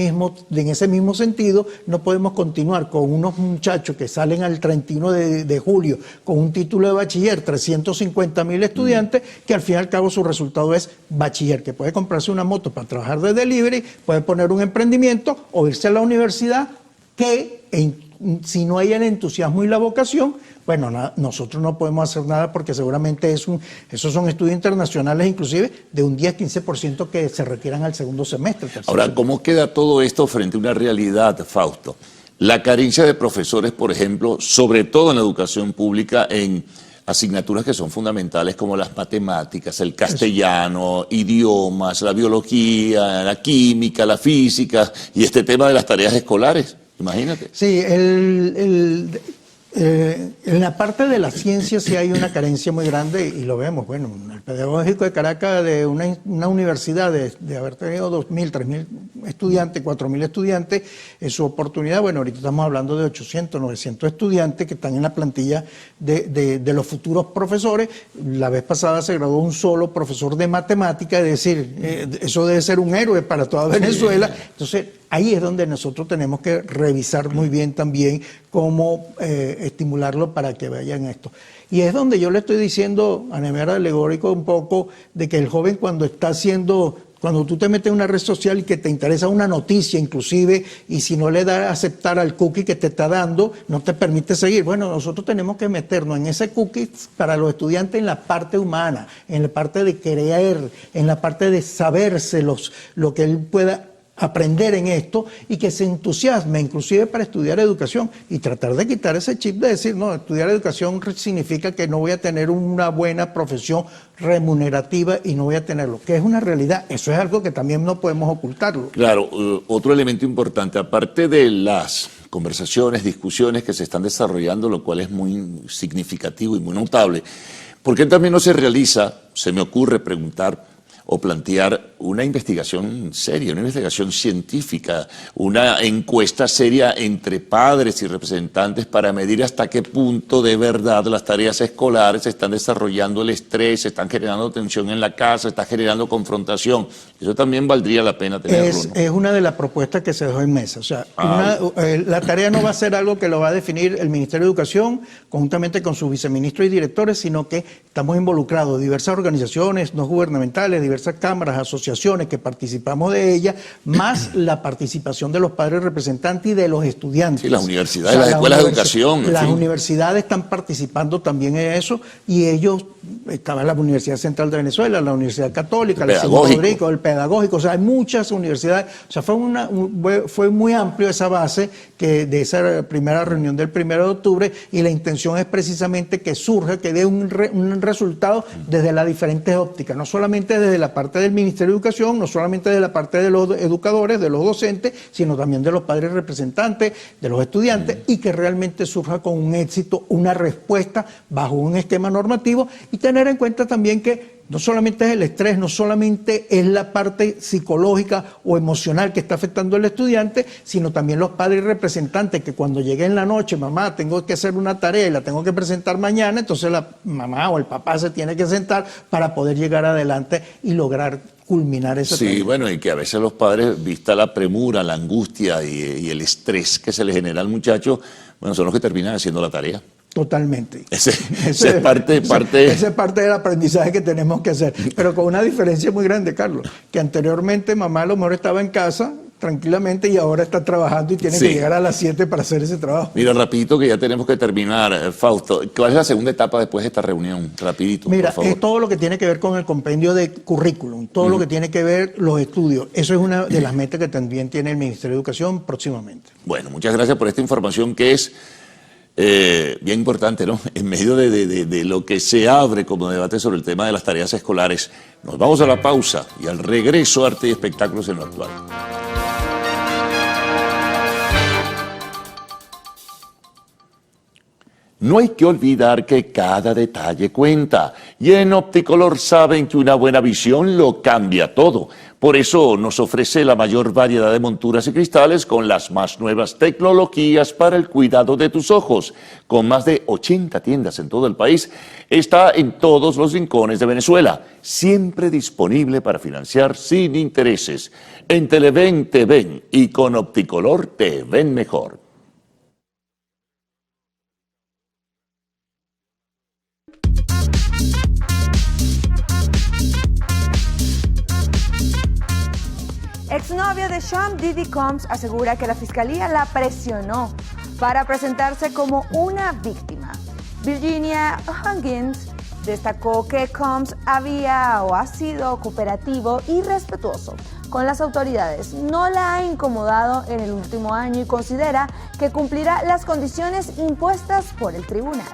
mismo sentido, no podemos continuar con unos muchachos que salen al 31 de julio con un título de bachiller, 350,000 estudiantes, que al fin y al cabo su resultado es bachiller, que puede comprarse una moto para trabajar de delivery, puede poner un emprendimiento o irse a la universidad, que si no hay el entusiasmo y la vocación, bueno, nosotros no podemos hacer nada, porque seguramente esos son estudios internacionales, inclusive de un 10-15% que se retiran al segundo semestre. Ahora, ¿cómo queda todo esto frente a una realidad, Fausto? La carencia de profesores, por ejemplo, sobre todo en la educación pública, en asignaturas que son fundamentales como las matemáticas, el castellano, idiomas, la biología, la química, la física y este tema de las tareas escolares. Imagínate. Sí, en la parte de la ciencia sí hay una carencia muy grande y lo vemos. Bueno, el Pedagógico de Caracas, de una universidad de haber tenido 2.000, 3.000 estudiantes, 4.000 estudiantes, en su oportunidad, bueno, ahorita estamos hablando de 800, 900 estudiantes que están en la plantilla de los futuros profesores. La vez pasada se graduó un solo profesor de matemática, es decir, eso debe ser un héroe para toda Venezuela. Entonces, ahí es donde nosotros tenemos que revisar muy bien también cómo estimularlo para que vayan esto. Y es donde yo le estoy diciendo, a manera alegórico un poco, de que el joven cuando tú te metes en una red social y que te interesa una noticia inclusive, y si no le das a aceptar al cookie que te está dando, no te permite seguir. Bueno, nosotros tenemos que meternos en ese cookie para los estudiantes en la parte humana, en la parte de creer, en la parte de saberse lo que él pueda aprender en esto, y que se entusiasme inclusive para estudiar educación, y tratar de quitar ese chip de decir, no, estudiar educación significa que no voy a tener una buena profesión remunerativa y no voy a tenerlo, que es una realidad. Eso es algo que también no podemos ocultarlo. Claro, otro elemento importante, aparte de las conversaciones, discusiones que se están desarrollando, lo cual es muy significativo y muy notable, ¿por qué también no se realiza, se me ocurre preguntar o plantear, una investigación seria, una investigación científica, una encuesta seria entre padres y representantes para medir hasta qué punto de verdad las tareas escolares están desarrollando el estrés, están generando tensión en la casa, está generando confrontación? Eso también valdría la pena tenerlo, ¿no? Es una de las propuestas que se dejó en mesa. O sea, la tarea no va a ser algo que lo va a definir el Ministerio de Educación conjuntamente con sus viceministros y directores, sino que estamos involucrados diversas organizaciones no gubernamentales, diversas cámaras, asociaciones que participamos de ellas, más la participación de los padres representantes y de los estudiantes. Sí, las universidades, las escuelas de educación. Las universidades están participando también en eso, y ellos, estaba la Universidad Central de Venezuela, la Universidad Católica, el Pedagógico, el Pedagógico, o sea, hay muchas universidades. O sea, fue muy amplio esa base de esa primera reunión del 1 de octubre, y la intención es precisamente que surja, que dé un resultado desde las diferentes ópticas, no solamente desde la parte del Ministerio de Educación, no solamente de la parte de los educadores, de los docentes, sino también de los padres representantes, de los estudiantes, y que realmente surja con un éxito, una respuesta bajo un esquema normativo, y tener en cuenta también que no solamente es el estrés, no solamente es la parte psicológica o emocional que está afectando al estudiante, sino también los padres representantes, que cuando llegue en la noche, mamá, tengo que hacer una tarea y la tengo que presentar mañana, entonces la mamá o el papá se tiene que sentar para poder llegar adelante y lograr culminar esa tarea. Sí, bueno, y que a veces los padres, vista la premura, la angustia y el estrés que se le genera al muchacho, bueno, son los que terminan haciendo la tarea. Totalmente. Ese es parte del aprendizaje que tenemos que hacer, pero con una diferencia muy grande, Carlos, que anteriormente mamá a lo mejor estaba en casa tranquilamente y ahora está trabajando y tiene que llegar a las 7 para hacer ese trabajo. Mira, rapidito que ya tenemos que terminar, Fausto. ¿Cuál es la segunda etapa después de esta reunión? Rapidito, mira, por favor. Es todo lo que tiene que ver con el compendio de currículum, todo lo que tiene que ver los estudios. Eso es una de las metas que también tiene el Ministerio de Educación próximamente. Bueno, muchas gracias por esta información que es bien importante, ¿no? En medio de lo que se abre como debate sobre el tema de las tareas escolares. Nos vamos a la pausa y al regreso, arte y espectáculos en lo actual. No hay que olvidar que cada detalle cuenta, y en Opticolor saben que una buena visión lo cambia todo. Por eso nos ofrece la mayor variedad de monturas y cristales con las más nuevas tecnologías para el cuidado de tus ojos. Con más de 80 tiendas en todo el país, está en todos los rincones de Venezuela, siempre disponible para financiar sin intereses. En Televen te ven y con Opticolor te ven mejor. Exnovio de Sean Diddy Combs asegura que la fiscalía la presionó para presentarse como una víctima. Virginia Huggins destacó que Combs ha sido cooperativo y respetuoso con las autoridades. No la ha incomodado en el último año y considera que cumplirá las condiciones impuestas por el tribunal.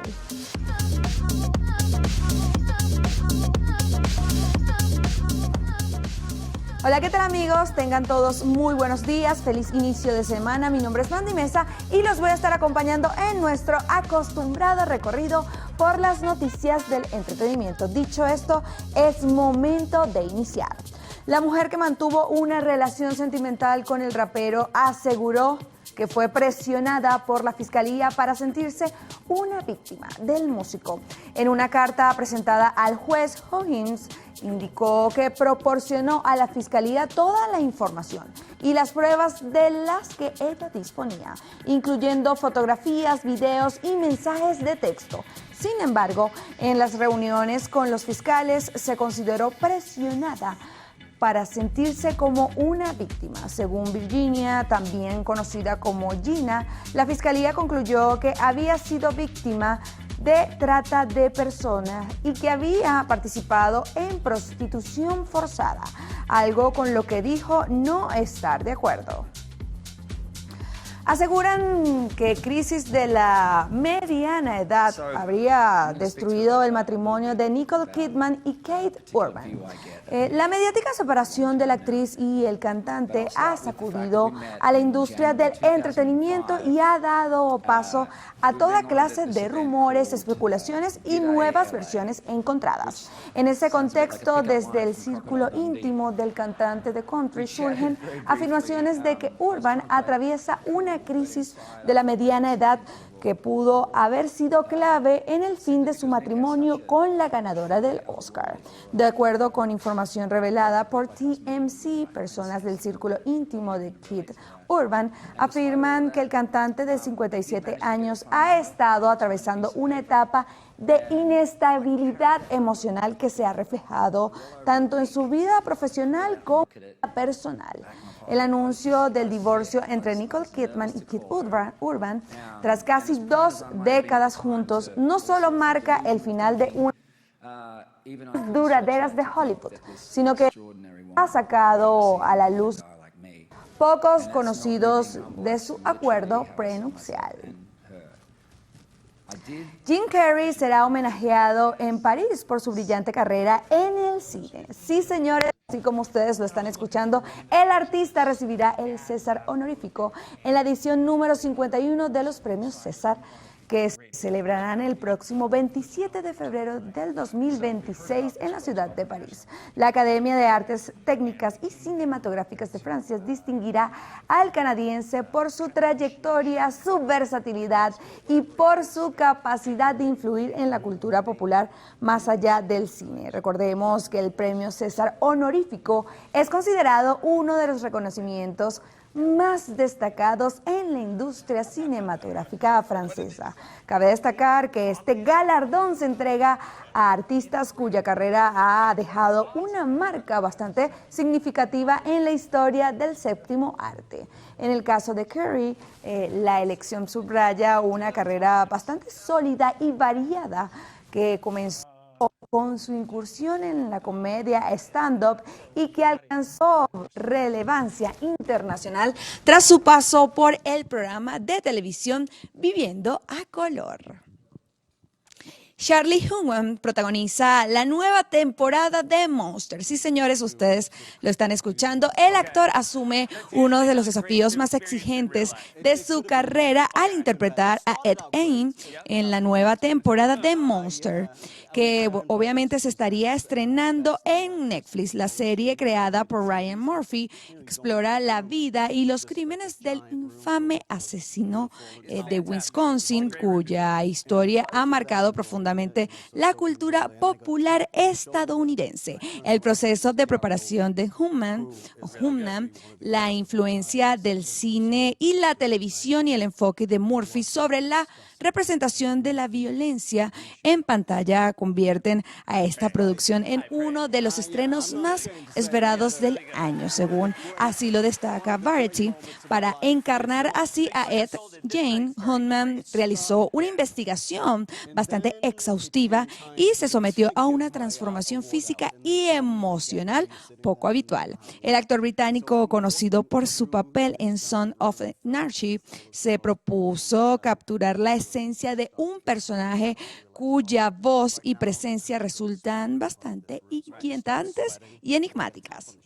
Hola, ¿qué tal amigos? Tengan todos muy buenos días, feliz inicio de semana. Mi nombre es Mandy Mesa y los voy a estar acompañando en nuestro acostumbrado recorrido por las noticias del entretenimiento. Dicho esto, es momento de iniciar. La mujer que mantuvo una relación sentimental con el rapero aseguró que fue presionada por la fiscalía para sentirse una víctima del músico. En una carta presentada al juez, Huggins indicó que proporcionó a la fiscalía toda la información y las pruebas de las que ella disponía, incluyendo fotografías, videos y mensajes de texto. Sin embargo, en las reuniones con los fiscales se consideró presionada para sentirse como una víctima. Según Virginia, también conocida como Gina, la fiscalía concluyó que había sido víctima de trata de personas y que había participado en prostitución forzada, algo con lo que dijo no estar de acuerdo. Aseguran que crisis de la mediana edad habría destruido el matrimonio de Nicole Kidman y Kate Urban. La mediática separación de la actriz y el cantante ha sacudido a la industria del entretenimiento y ha dado paso a toda clase de rumores, especulaciones y nuevas versiones encontradas. En ese contexto, desde el círculo íntimo del cantante de country surgen afirmaciones de que Urban atraviesa una crisis de la mediana edad que pudo haber sido clave en el fin de su matrimonio con la ganadora del Oscar. De acuerdo con información revelada por TMZ, personas del círculo íntimo de Kate Urban afirman que el cantante de 57 años ha estado atravesando una etapa de inestabilidad emocional que se ha reflejado tanto en su vida profesional como personal. El anuncio del divorcio entre Nicole Kidman y Kate Urban, tras casi 2 décadas juntos, no solo marca el final de una duraderas de Hollywood, sino que ha sacado a la luz pocos conocidos de su acuerdo prenupcial. Jim Carrey será homenajeado en París por su brillante carrera en el cine. Sí, señores, así como ustedes lo están escuchando, el artista recibirá el César honorífico en la edición número 51 de los premios César, que se celebrarán el próximo 27 de febrero del 2026 en la ciudad de París. La Academia de Artes Técnicas y Cinematográficas de Francia distinguirá al canadiense por su trayectoria, su versatilidad y por su capacidad de influir en la cultura popular más allá del cine. Recordemos que el premio César honorífico es considerado uno de los reconocimientos más destacados en la industria cinematográfica francesa. Cabe destacar que este galardón se entrega a artistas cuya carrera ha dejado una marca bastante significativa en la historia del séptimo arte. En el caso de Carrey, la elección subraya una carrera bastante sólida y variada que comenzó con su incursión en la comedia stand-up y que alcanzó relevancia internacional tras su paso por el programa de televisión Viviendo a Color. Charlie Hunnam protagoniza la nueva temporada de Monster. Sí, señores, ustedes lo están escuchando. El actor asume uno de los desafíos más exigentes de su carrera al interpretar a Ed Gein en la nueva temporada de Monster, que obviamente se estaría estrenando en Netflix. La serie creada por Ryan Murphy explora la vida y los crímenes del infame asesino de Wisconsin, cuya historia ha marcado profundamente la cultura popular estadounidense. El proceso de preparación de Hunnam, la influencia del cine y la televisión y el enfoque de Murphy sobre la representación de la violencia en pantalla convierten a esta producción en uno de los estrenos más esperados del año, según así lo destaca Variety. Para encarnar así a Ed Gein, Hunnam realizó una investigación bastante exhaustiva y se sometió a una transformación física y emocional poco habitual. El actor británico, conocido por su papel en Son of Anarchy, se propuso capturar la esencia de un personaje cuya voz y presencia resultan bastante inquietantes y enigmáticas.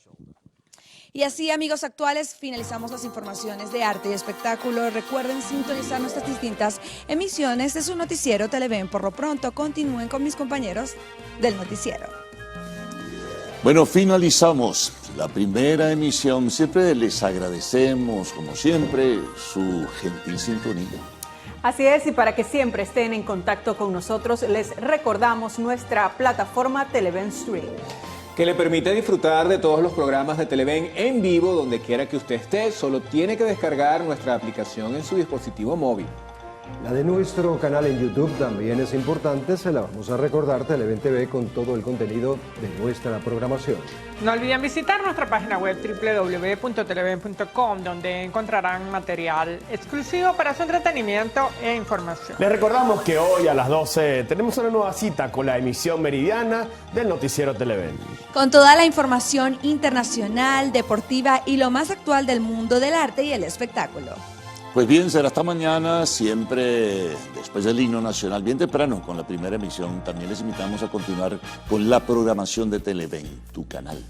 Y así, amigos actuales, finalizamos las informaciones de arte y espectáculo. Recuerden sintonizar nuestras distintas emisiones de su noticiero Televen. Por lo pronto, continúen con mis compañeros del noticiero. Bueno, finalizamos la primera emisión. Siempre les agradecemos, como siempre, su gentil sintonía. Así es, y para que siempre estén en contacto con nosotros, les recordamos nuestra plataforma Televen Stream, que le permite disfrutar de todos los programas de Televen en vivo donde quiera que usted esté. Solo tiene que descargar nuestra aplicación en su dispositivo móvil. La de nuestro canal en YouTube también es importante, se la vamos a recordar, Televen TV, con todo el contenido de nuestra programación. No olviden visitar nuestra página web www.televen.com, donde encontrarán material exclusivo para su entretenimiento e información. Les recordamos que hoy a las 12 tenemos una nueva cita con la emisión meridiana del noticiero Televen. Con toda la información internacional, deportiva y lo más actual del mundo del arte y el espectáculo. Pues bien, será hasta mañana, siempre después del himno nacional, bien temprano, con la primera emisión. También les invitamos a continuar con la programación de Televen, tu canal.